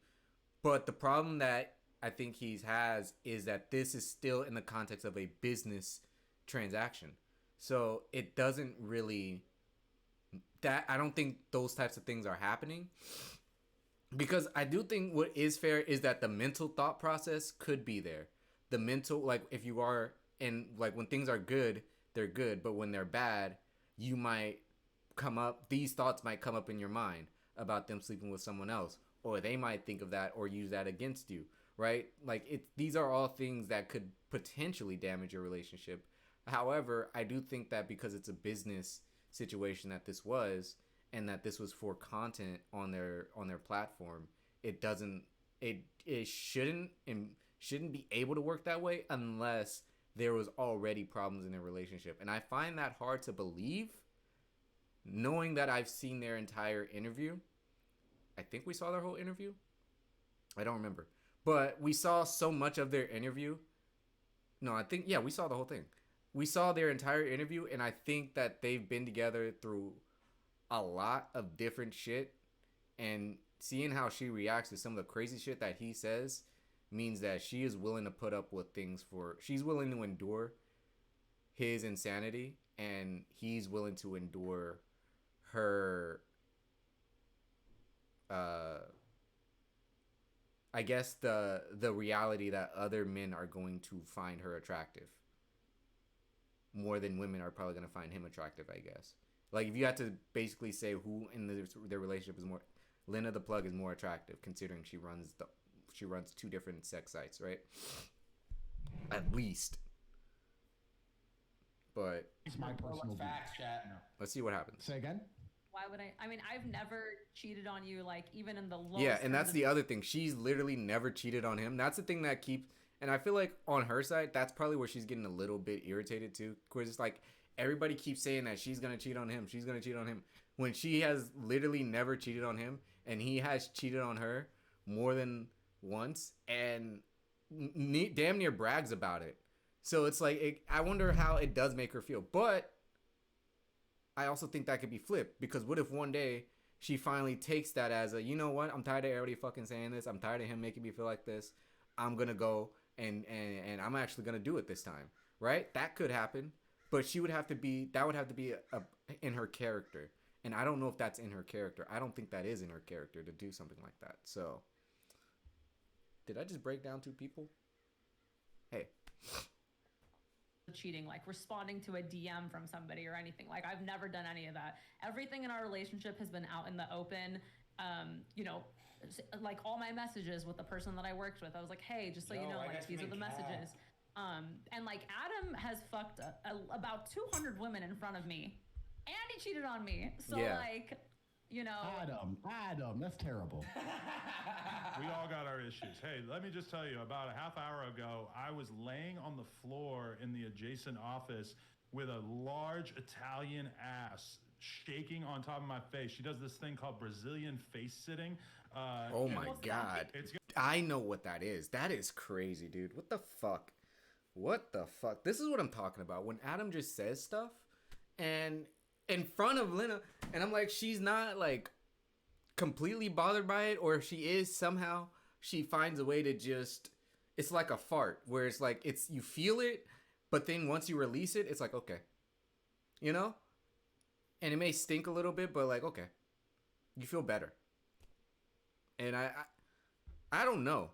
S1: But the problem that I think he has is that this is still in the context of a business transaction. So it doesn't really, I don't think those types of things are happening. Because I do think what is fair is that the mental thought process could be there. The mental, like if you are, and like when things are good, they're good. But when they're bad, you might these thoughts might come up in your mind about them sleeping with someone else. Or they might think of that or use that against you, right? Like these are all things that could potentially damage your relationship. However, I do think that because it's a business situation that this was, and that this was for content on their platform, it shouldn't be able to work that way unless there was already problems in their relationship. And I find that hard to believe, knowing that I've seen their entire interview. I think we saw their whole interview. I don't remember, but we saw so much of their interview. No, I think, yeah, we saw the whole thing. We saw their entire interview, and I think that they've been together through a lot of different shit, and seeing how she reacts to some of the crazy shit that he says means that she is willing to put up with things she's willing to endure his insanity and he's willing to endure her I guess the reality that other men are going to find her attractive more than women are probably going to find him attractive, I guess. Like, if you had to basically say who in their relationship is more, Lena the Plug is more attractive, considering she runs 2 different sex sites, right? At least. But
S4: It's my personal view.
S2: Facts, chat.
S1: let's see what happens.
S4: Say again?
S3: Why would I mean, I've never cheated on you, like, even in the lowest.
S1: Yeah, and that's the other thing. She's literally never cheated on him. That's the thing that keeps... And I feel like on her side, that's probably where she's getting a little bit irritated too. Because it's like, everybody keeps saying that she's going to cheat on him. She's going to cheat on him. When she has literally never cheated on him. And he has cheated on her more than once. And damn near brags about it. So it's like, I wonder how it does make her feel. But I also think that could be flipped. Because what if one day she finally takes that as a, you know what? I'm tired of everybody fucking saying this. I'm tired of him making me feel like this. I'm going to go and I'm actually going to do it this time. Right? That could happen. But that would have to be in her character. And I don't know if that's in her character. I don't think that is in her character to do something like that. So, did I just break down 2 people? Hey.
S3: Cheating, like responding to a DM from somebody or anything. Like, I've never done any of that. Everything in our relationship has been out in the open. You know, like all my messages with the person that I worked with, I was like, hey, just so you know, like, these are the messages. And like, Adam has fucked about 200 women in front of me, and he cheated on me. So like, you know,
S4: Adam, that's terrible.
S10: We all got our issues. Hey, let me just tell you, about a half hour ago, I was laying on the floor in the adjacent office with a large Italian ass shaking on top of my face. She does this thing called Brazilian face sitting.
S1: Oh my God. I know what that is. That is crazy, dude. What the fuck? What the fuck? This is what I'm talking about. When Adam just says stuff and in front of Lena, and I'm like, she's not like completely bothered by it, or if she is, somehow she finds a way to just, it's like a fart where it's like, it's, you feel it, but then once you release it, it's like, okay, you know? And it may stink a little bit, but like, okay, you feel better. And I don't know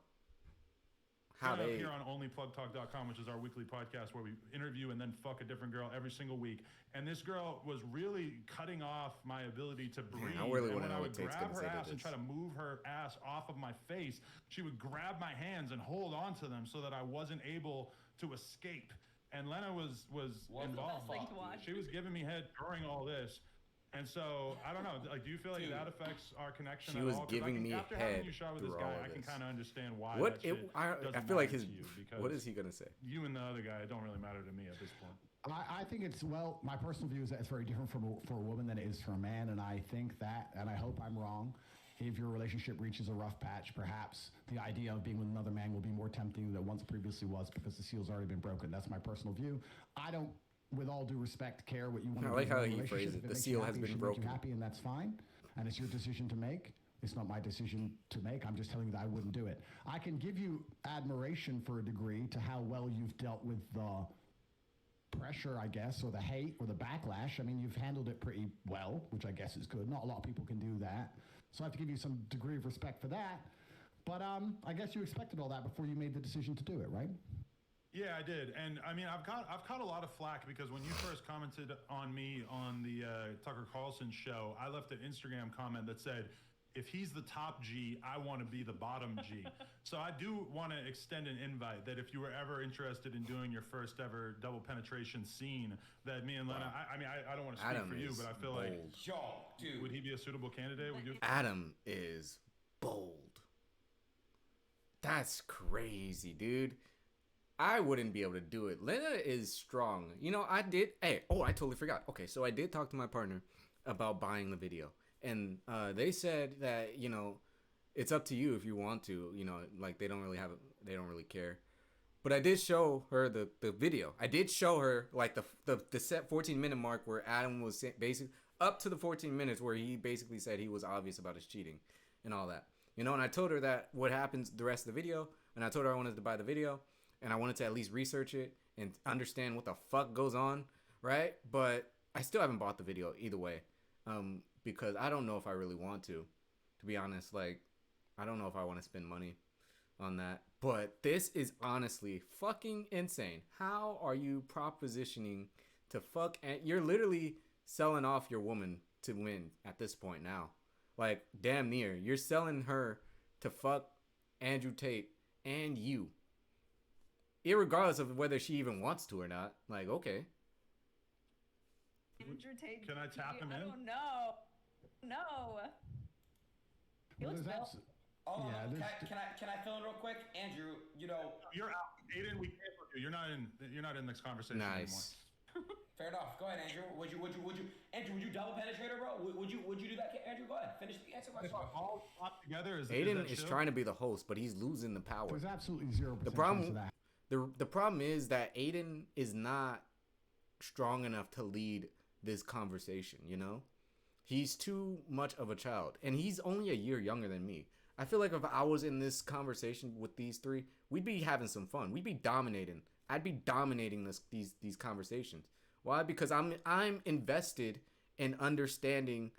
S1: how they...
S10: Here on onlyplugtalk.com, which is our weekly podcast where we interview and then fuck a different girl every single week. And this girl was really cutting off my ability to breathe.
S1: Man, I really
S10: and
S1: want to know
S10: I
S1: what
S10: would
S1: Tate's
S10: grab
S1: going to
S10: her
S1: say
S10: ass
S1: to
S10: and
S1: this.
S10: try to move her ass off of my face, she would grab my hands and hold on to them so that I wasn't able to escape. And Lena was involved. She was giving me head during all this. And so, I don't know, like, do you feel like that affects our connection
S1: She
S10: at
S1: was
S10: all? 'Cause
S1: giving me
S10: after
S1: head
S10: having you shot with this
S1: through
S10: guy,
S1: all of
S10: I can
S1: this.
S10: kind of understand why
S1: What
S10: that shit
S1: I
S10: doesn't
S1: feel like
S10: matter
S1: his...
S10: to you, because
S1: What is he going to say?
S10: you and the other guy don't really matter to me at this point.
S4: I think it's, well, my personal view is that it's very different for a woman than it is for a man, and I think that, and I hope I'm wrong, if your relationship reaches a rough patch, perhaps the idea of being with another man will be more tempting than it once previously was because the seal's already been broken. That's my personal view. I don't, with all due respect, care what you want to do.
S1: I like how
S4: in a
S1: he
S4: relationship.
S1: phrased
S4: If
S1: it. The
S4: makes
S1: seal
S4: you
S1: has
S4: happy, it
S1: been
S4: should
S1: broken.
S4: make you happy, and that's fine. And it's your decision to make. It's not my decision to make. I'm just telling you that I wouldn't do it. I can give you admiration for a degree to how well you've dealt with the pressure, I guess, or the hate or the backlash. I mean, you've handled it pretty well, which I guess is good. Not a lot of people can do that. So I have to give you some degree of respect for that. But I guess you expected all that before you made the decision to do it, right?
S10: Yeah, I did. And I mean, I've caught a lot of flack because when you first commented on me on the Tucker Carlson show, I left an Instagram comment that said, if he's the top G, I want to be the bottom G. So I do want to extend an invite that if you were ever interested in doing your first ever double penetration scene, that me and Lena, I mean, I don't want to speak
S1: Adam
S10: for you, but I feel like,
S2: Yo, dude.
S10: would he be a suitable candidate? Would you?
S1: Adam is bold. That's crazy, dude. I wouldn't be able to do it. Lena is strong. You know, I totally forgot. Okay, so I did talk to my partner about buying the video. And they said that, you know, it's up to you if you want to. You know, like, they don't really care. But I did show her the video. I did show her, like, the set 14-minute mark where Adam was basically up to the 14 minutes where he basically said he was obvious about his cheating and all that. You know, and I told her that what happens the rest of the video. And I told her I wanted to buy the video. And I wanted to at least research it and understand what the fuck goes on, right? But I still haven't bought the video either way, because I don't know if I really want to be honest. Like, I don't know if I want to spend money on that. But this is honestly fucking insane. How are you propositioning to fuck? And you're literally selling off your woman to win at this point now. Like, damn near. You're selling her to fuck Andrew Tate and you. Irregardless of whether she even wants to or not. Like, okay.
S3: Andrew Tate.
S10: Can I tap him in?
S3: I don't know. No. He looks built.
S2: Oh,
S4: Yeah,
S2: can I fill in real quick, Andrew? You know,
S10: you're out. Aiden, we can't look you. You're not in this conversation
S1: nice.
S2: Anymore. Fair enough. Go ahead, Andrew. Andrew, would you double penetrate her, bro? Would you do that, Andrew? Go ahead. Finish the answer question.
S10: If all pop together,
S1: Aiden is trying to be the host, but he's losing the power.
S4: There's absolutely 0%
S1: the problem.
S4: Of that.
S1: The problem is that Aiden is not strong enough to lead this conversation. You know, he's too much of a child, and he's only a year younger than me. I feel like if I was in this conversation with these three, we'd be having some fun. We'd be dominating. I'd be dominating these conversations. Why? Because I'm invested in understanding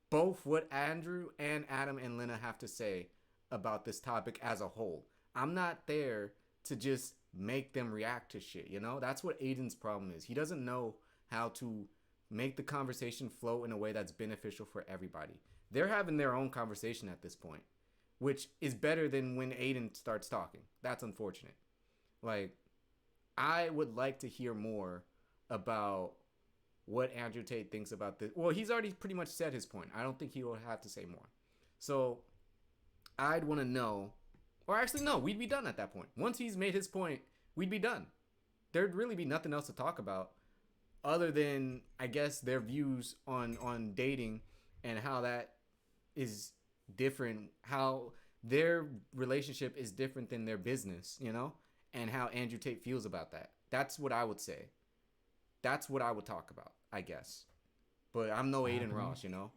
S1: both what Andrew and Adam and Lena have to say about this topic as a whole. I'm not there to just make them react to shit, you know? That's what Aiden's problem is. He doesn't know how to make the conversation flow in a way that's beneficial for everybody. They're having their own conversation at this point, which is better than when Aiden starts talking. That's unfortunate. Like, I would like to hear more about what Andrew Tate thinks about this. Well, he's already pretty much said his point. I don't think he will have to say more. So, I'd want to know, or actually, no, we'd be done at that point. Once he's made his point, we'd be done. There'd really be nothing else to talk about other than, I guess, their views on dating and how that is different, how their relationship is different than their business, you know, and how Andrew Tate feels about that. That's what I would say. That's what I would talk about, I guess. But I'm no Aiden Ross, you know.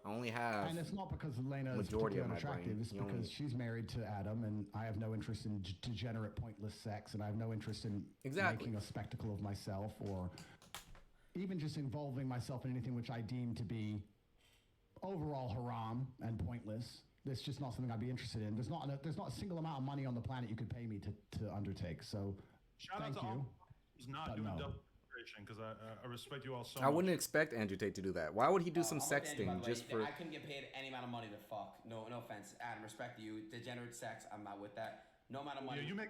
S1: I only have,
S4: and it's not because Lena is
S1: majority
S4: particularly
S1: of my
S4: unattractive.
S1: brain.
S4: It's because she's married to Adam, and I have no interest in degenerate, pointless sex, and I have no interest in making a spectacle of myself, or even just involving myself in anything which I deem to be overall haram and pointless. It's just not something I'd be interested in. There's not a single amount of money on the planet you could pay me to undertake. So, thank you.
S10: He's not doing double penetration because I respect you all so much.
S1: I wouldn't expect Andrew Tate to do that. Why would he do some sexting just for?
S2: I couldn't get paid any amount of money to fuck. No offense, Adam. Respect you. Degenerate sex. I'm not with that. No amount of money.
S10: Yeah, you make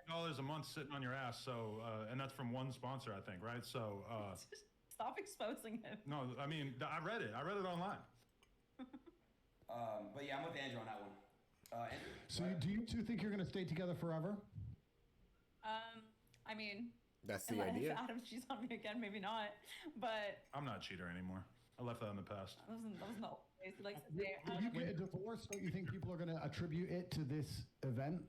S10: $40 a month sitting on your ass. So, and that's from one sponsor, I think, right? So,
S3: stop exposing him.
S10: No, I mean, I read it online.
S2: But yeah, I'm with Andrew on that one. Andrew,
S4: so do you two think you're going to stay together forever?
S3: I mean,
S1: that's the idea.
S3: If Adam cheats on me again, maybe not. But
S10: I'm not a cheater anymore. I left that in the past.
S3: That was not like.
S4: If you get a divorce, don't you think people are going to attribute it to this event?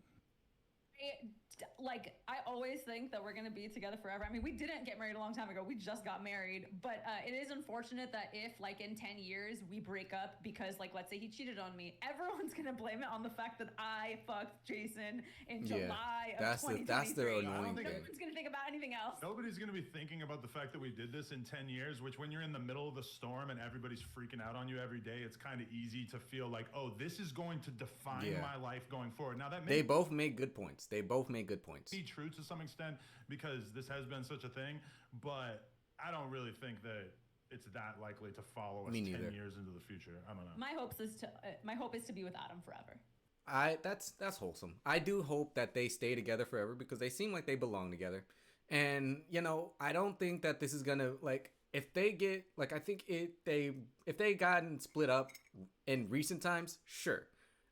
S3: I always think that we're going to be together forever. I mean, we didn't get married a long time ago. We just got married. But it is unfortunate that if, in 10 years, we break up because, let's say he cheated on me, everyone's going to blame it on the fact that I fucked Jason in July of 2023.
S1: That's the annoying thing.
S3: No one's going to think about anything else.
S10: Nobody's going to be thinking about the fact that we did this in 10 years, which when you're in the middle of the storm and everybody's freaking out on you every day, it's kind of easy to feel like, oh, this is going to define my life going forward. Now, they
S1: both make good points. Be
S10: true to some extent because this has been such a thing, but I don't really think that it's that likely to follow us 10 years into the future. I don't know.
S3: My hope is to be with Adam forever.
S1: That's wholesome. I do hope that they stay together forever because they seem like they belong together. And I don't think that this is gonna if they get I think if they gotten split up in recent times, sure.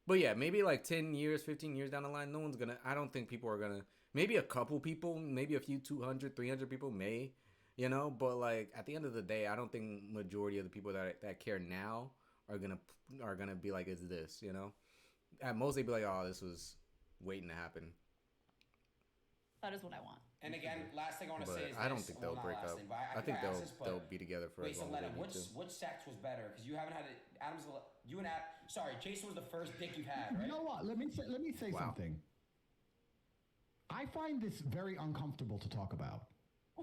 S1: But yeah, maybe 10 years, 15 years down the line, I don't think people are gonna, maybe a couple people, maybe a few 200, 300 people may, but at the end of the day, I don't think majority of the people that care now are gonna be like, is this, At most they'd be like, oh, this was waiting to happen.
S3: That is what I want.
S2: And again, last thing I want to say is this.
S1: I don't think they'll break up. I think they'll be together for as long as they need to.
S2: Which sex was better? Because you haven't had it. You and Adam. Sorry, Jason was the first dick you've had, right?
S4: You know what? Let me say something. I find this very uncomfortable to talk about.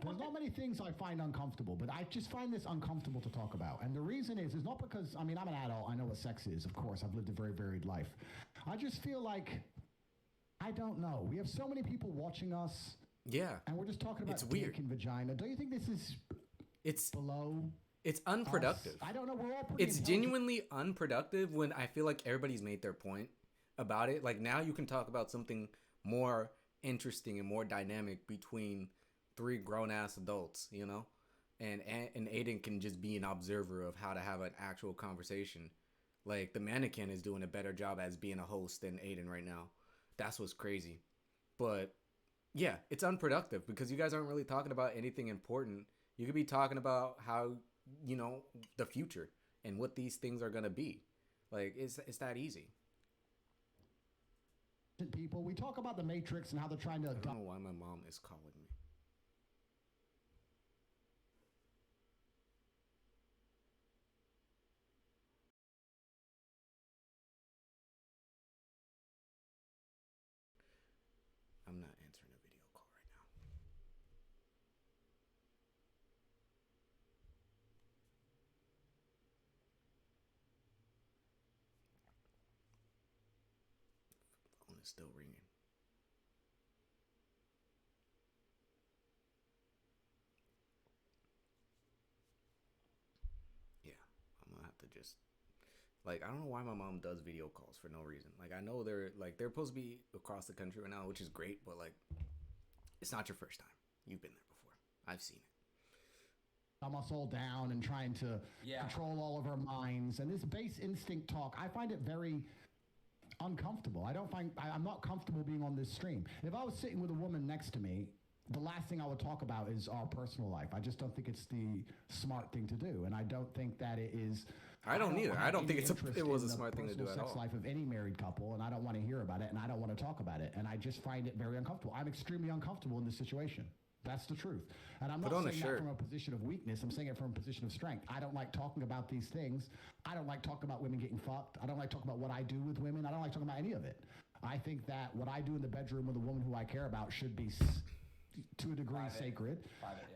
S4: There's not many things I find uncomfortable, but I just find this uncomfortable to talk about. And the reason is not because, I mean, I'm an adult. I know what sex is, of course. I've lived a very varied life. I just feel like, I don't know. We have so many people watching us.
S1: Yeah.
S4: And we're just talking about dick and vagina. Don't you think this is below?
S1: It's unproductive.
S4: I don't know. We're all pretty
S1: It's genuinely unproductive when I feel like everybody's made their point about it. Like now you can talk about something more interesting and more dynamic between 3 grown-ass adults, you know? And Aiden can just be an observer of how to have an actual conversation. Like, the mannequin is doing a better job as being a host than Aiden right now. That's what's crazy. But, yeah, it's unproductive because you guys aren't really talking about anything important. You could be talking about how, you know, the future and what these things are going to be. Like, it's that easy.
S4: People, we talk about the Matrix and how they're trying to...
S1: I don't know why my mom is calling me. I'm not answering a video call right now. Phone is still ringing. Yeah, I'm gonna have to just... Like, I don't know why my mom does video calls for no reason. Like, I know they're supposed to be across the country right now, which is great, but, like, it's not your first time. You've been there before. I've seen it.
S4: Us all down and trying to control all of our minds. And this base instinct talk, I find it very uncomfortable. I'm not comfortable being on this stream. If I was sitting with a woman next to me, the last thing I would talk about is our personal life. I just don't think it's the smart thing to do. And I don't think that it is...
S1: I don't either. I don't think it was a smart thing to do at all.
S4: Sex life of any married couple, and I don't want to hear about it, and I don't want to talk about it, and I just find it very uncomfortable. I'm extremely uncomfortable in this situation. That's the truth. And I'm not saying that from a position of weakness. I'm saying it from a position of strength. I don't like talking about these things. I don't like talking about women getting fucked. I don't like talking about what I do with women. I don't like talking about any of it. I think that what I do in the bedroom with a woman who I care about should be to a degree sacred,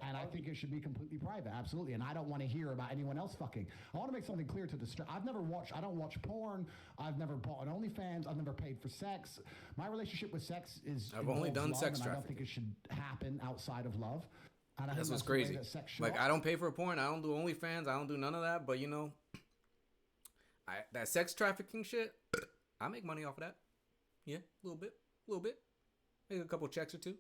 S4: and I think it should be completely private, absolutely. And I don't want to hear about anyone else fucking. I want to make something clear to the I don't watch porn. I've never bought an OnlyFans. I've never paid for sex. My relationship with sex is
S1: I've only done sex trafficking.
S4: I don't think it should happen outside of love. And
S1: that's what's crazy. Like, I don't pay for porn. I don't do OnlyFans. I don't do none of that. But, you know, that sex trafficking shit, I make money off of that. Yeah, a little bit. Make a couple checks or two.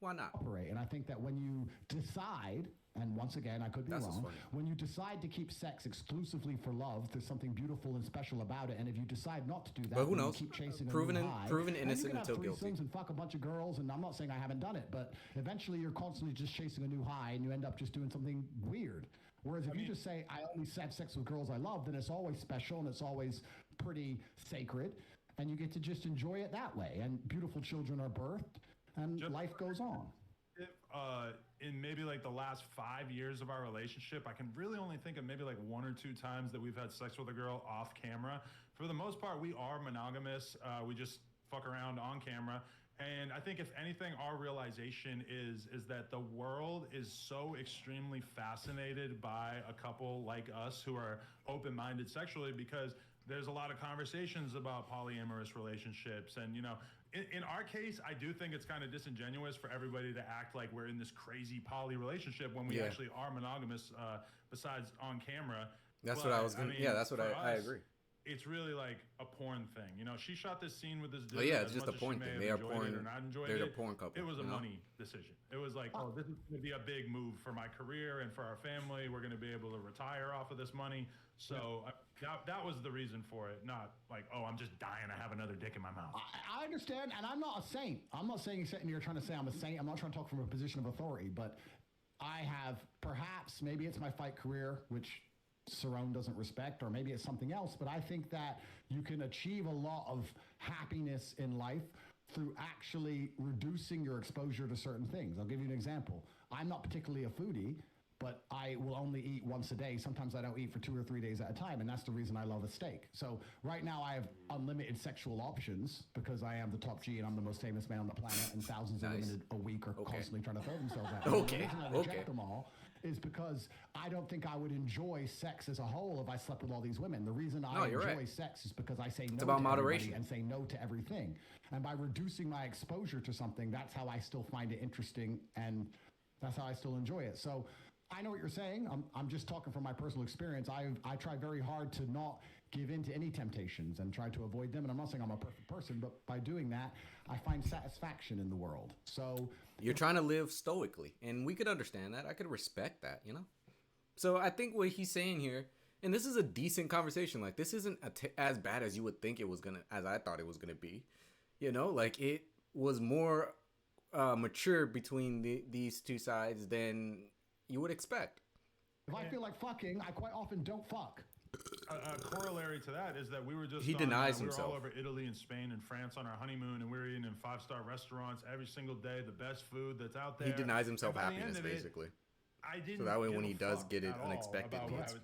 S1: Why not?
S4: And I think that when you decide, and once again, I could be wrong, when you decide to keep sex exclusively for love, there's something beautiful and special about it. And if you decide not to do that,
S1: but who knows?
S4: Keep chasing
S1: proven
S4: innocent
S1: innocent until guilty.
S4: And fuck a bunch of girls, and I'm not saying I haven't done it, but eventually you're constantly just chasing a new high, and you end up just doing something weird. Whereas if you just say, I only have sex with girls I love, then it's always special and it's always pretty sacred, and you get to just enjoy it that way. And beautiful children are birthed. And life goes on.
S10: If, in maybe like the last 5 years of our relationship, I can really only think of maybe like 1 or 2 times that we've had sex with a girl off camera. For the most part, we are monogamous. We just fuck around on camera. And I think if anything, our realization is that the world is so extremely fascinated by a couple like us who are open-minded sexually, because there's a lot of conversations about polyamorous relationships. And, you know, in our case, I do think it's kind of disingenuous for everybody to act like we're in this crazy poly relationship when we actually are monogamous, besides on camera.
S1: That's what I was going to... Yeah, that's what I agree.
S10: It's really like a porn thing. You know, she shot this scene with this dude.
S1: Oh, yeah, it's just a porn thing. They are porn. They're a porn couple.
S10: It was a money decision. It was like, oh, this is going to be a big move for my career and for our family. We're going to be able to retire off of this money. So that was the reason for it. Not like, oh, I'm just dying to have another dick in my mouth.
S4: I understand, and I'm not a saint. I'm not saying you're trying to say I'm a saint. I'm not trying to talk from a position of authority, but I have perhaps, maybe it's my fight career, which Cerrone doesn't respect, or maybe it's something else, but I think that you can achieve a lot of happiness in life through actually reducing your exposure to certain things. I'll give you an example. I'm not particularly a foodie, but I will only eat once a day. Sometimes I don't eat for 2 or 3 days at a time, and that's the reason I love a steak. So right now I have unlimited sexual options because I am the top G and I'm the most famous man on the planet, and thousands of women a week are constantly trying to throw themselves at me.
S1: Okay.
S4: The reason I reject them all is because I don't think I would enjoy sex as a whole if I slept with all these women. The reason I enjoy sex is because I say no
S1: about
S4: to
S1: moderation
S4: and say no to everything. And by reducing my exposure to something, that's how I still find it interesting, and that's how I still enjoy it. So I know what you're saying. I'm just talking from my personal experience. I try very hard to not give in to any temptations and try to avoid them. And I'm not saying I'm a perfect person, but by doing that, I find satisfaction in the world. So
S1: you're trying to live stoically, and we could understand that. I could respect that, you know? So I think what he's saying here, and this is a decent conversation. Like, this isn't as bad as you would think it was as I thought it was gonna be. You know, like, it was more mature between these two sides than you would expect.
S4: If I feel like fucking, I quite often don't fuck.
S10: A corollary to that is that we were just
S1: he denies himself.
S10: We were all over Italy and Spain and France on our honeymoon, and we were eating in 5-star restaurants every single day, the best food that's out there.
S1: He denies himself happiness, basically.
S10: I didn't.
S1: So that way, when he does get it unexpectedly, it's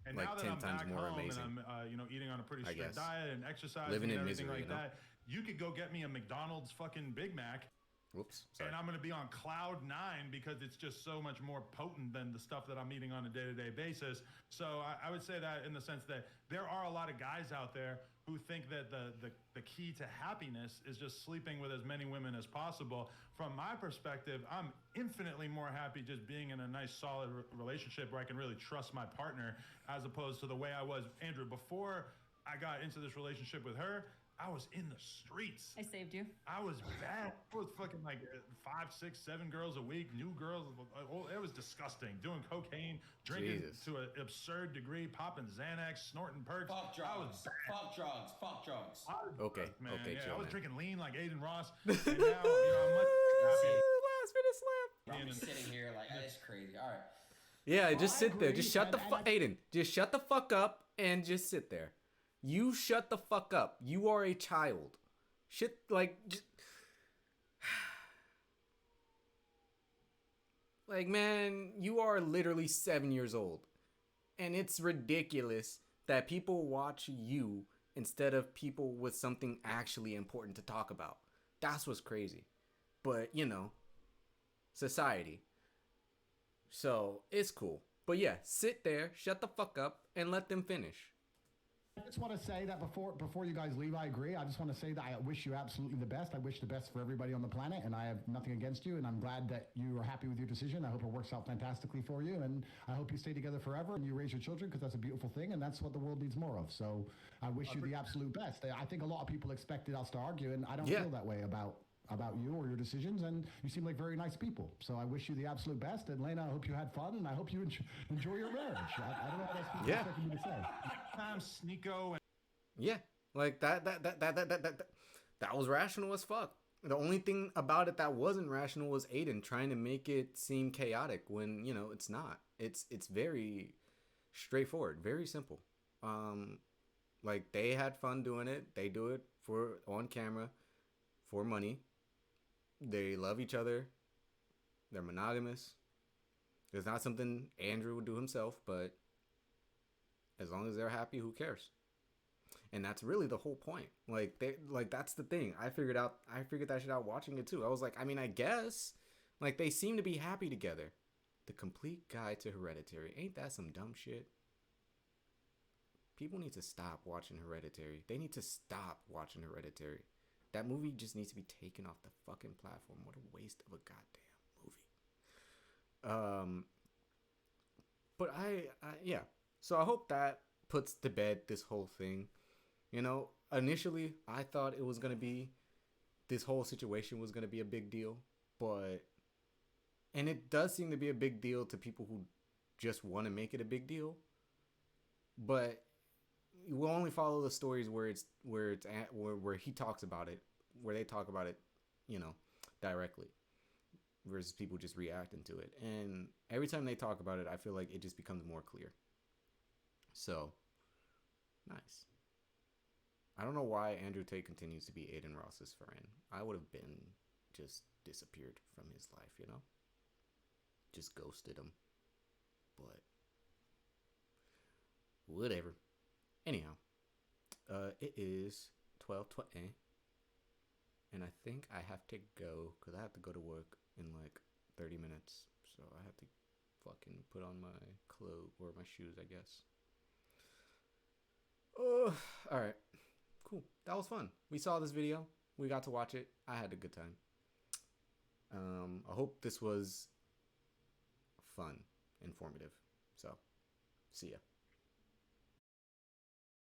S10: and
S1: like
S10: now that
S1: 10
S10: I'm
S1: times
S10: back
S1: more
S10: home
S1: amazing.
S10: And I'm, eating on a pretty strict diet and exercising
S1: living in
S10: and everything
S1: misery,
S10: like that. You could go get me a McDonald's fucking Big Mac.
S1: Whoops. Sorry.
S10: And I'm going to be on cloud 9 because it's just so much more potent than the stuff that I'm eating on a day-to-day basis. So I would say that in the sense that there are a lot of guys out there who think that the key to happiness is just sleeping with as many women as possible. From my perspective, I'm infinitely more happy just being in a nice, solid relationship where I can really trust my partner, as opposed to the way I was, Andrew, before I got into this relationship with her. I was in the streets.
S3: I saved you.
S10: I was bad. I was fucking like 5, 6, 7 girls a week, new girls. It was disgusting. Doing cocaine, drinking to an absurd degree, popping Xanax, snorting perks.
S2: Fuck drugs. Fuck drugs. Fuck drugs.
S1: Okay.
S10: Man,
S1: okay.
S10: Yeah, I was
S1: man.
S10: drinking lean like Aiden Ross. And now, I'm much happier.
S1: Last minute slap.
S2: I'm sitting here like, that's crazy. All right.
S1: Yeah, just sit there. Just shut the fuck, Aiden. Just shut the fuck up and just sit there. You shut the fuck up. You are a child. Shit, like, just... like, man, you are literally 7 years old. And it's ridiculous that people watch you instead of people with something actually important to talk about. That's what's crazy. But, you know, society. So, it's cool. But yeah, sit there, shut the fuck up, and let them finish.
S4: I just want to say that before you guys leave, I agree. I just want to say that I wish you absolutely the best. I wish the best for everybody on the planet, and I have nothing against you, and I'm glad that you are happy with your decision. I hope it works out fantastically for you, and I hope you stay together forever and you raise your children, because that's a beautiful thing, and that's what the world needs more of. So I wish you the absolute best. I think a lot of people expected us to argue, and I don't feel that way about you or your decisions, and you seem like very nice people. So I wish you the absolute best, and Lena, I hope you had fun, and I hope you enjoy your marriage. I don't know what else people expected me to say.
S10: Sneeko.
S1: Yeah, like that was rational as fuck. The only thing about it that wasn't rational was Aiden trying to make it seem chaotic when, you know, it's not. It's very straightforward, very simple. Like, they had fun doing it. They do it for on camera for money. They love each other. They're monogamous. It's not something Andrew would do himself, but as long as they're happy, who cares? And that's really the whole point. Like that's the thing. I figured that shit out watching it too. I was like, I mean, I guess, like, they seem to be happy together. The Complete Guide to Hereditary. Ain't that some dumb shit? People need to stop watching Hereditary. They need to stop watching Hereditary. That movie just needs to be taken off the fucking platform. What a waste of a goddamn movie. But yeah. So I hope that puts to bed this whole thing. You know, initially I thought it was gonna be, this whole situation was gonna be a big deal, and it does seem to be a big deal to people who just want to make it a big deal. But we'll only follow the stories where he talks about it, where they talk about it, you know, directly, versus people just reacting to it. And every time they talk about it, I feel like it just becomes more clear. So, nice. I don't know why Andrew Tate continues to be Aiden Ross's friend. I would have been just disappeared from his life, you know? Just ghosted him. but whatever. Anyhow, it is 12:20, and I think I have to go because I have to go to work in like 30 minutes. So I have to fucking put on my clothes or my shoes, I guess. Oh, all right, cool. That was fun. We saw this video. We got to watch it. I had a good time. I hope this was fun, informative. So, see ya.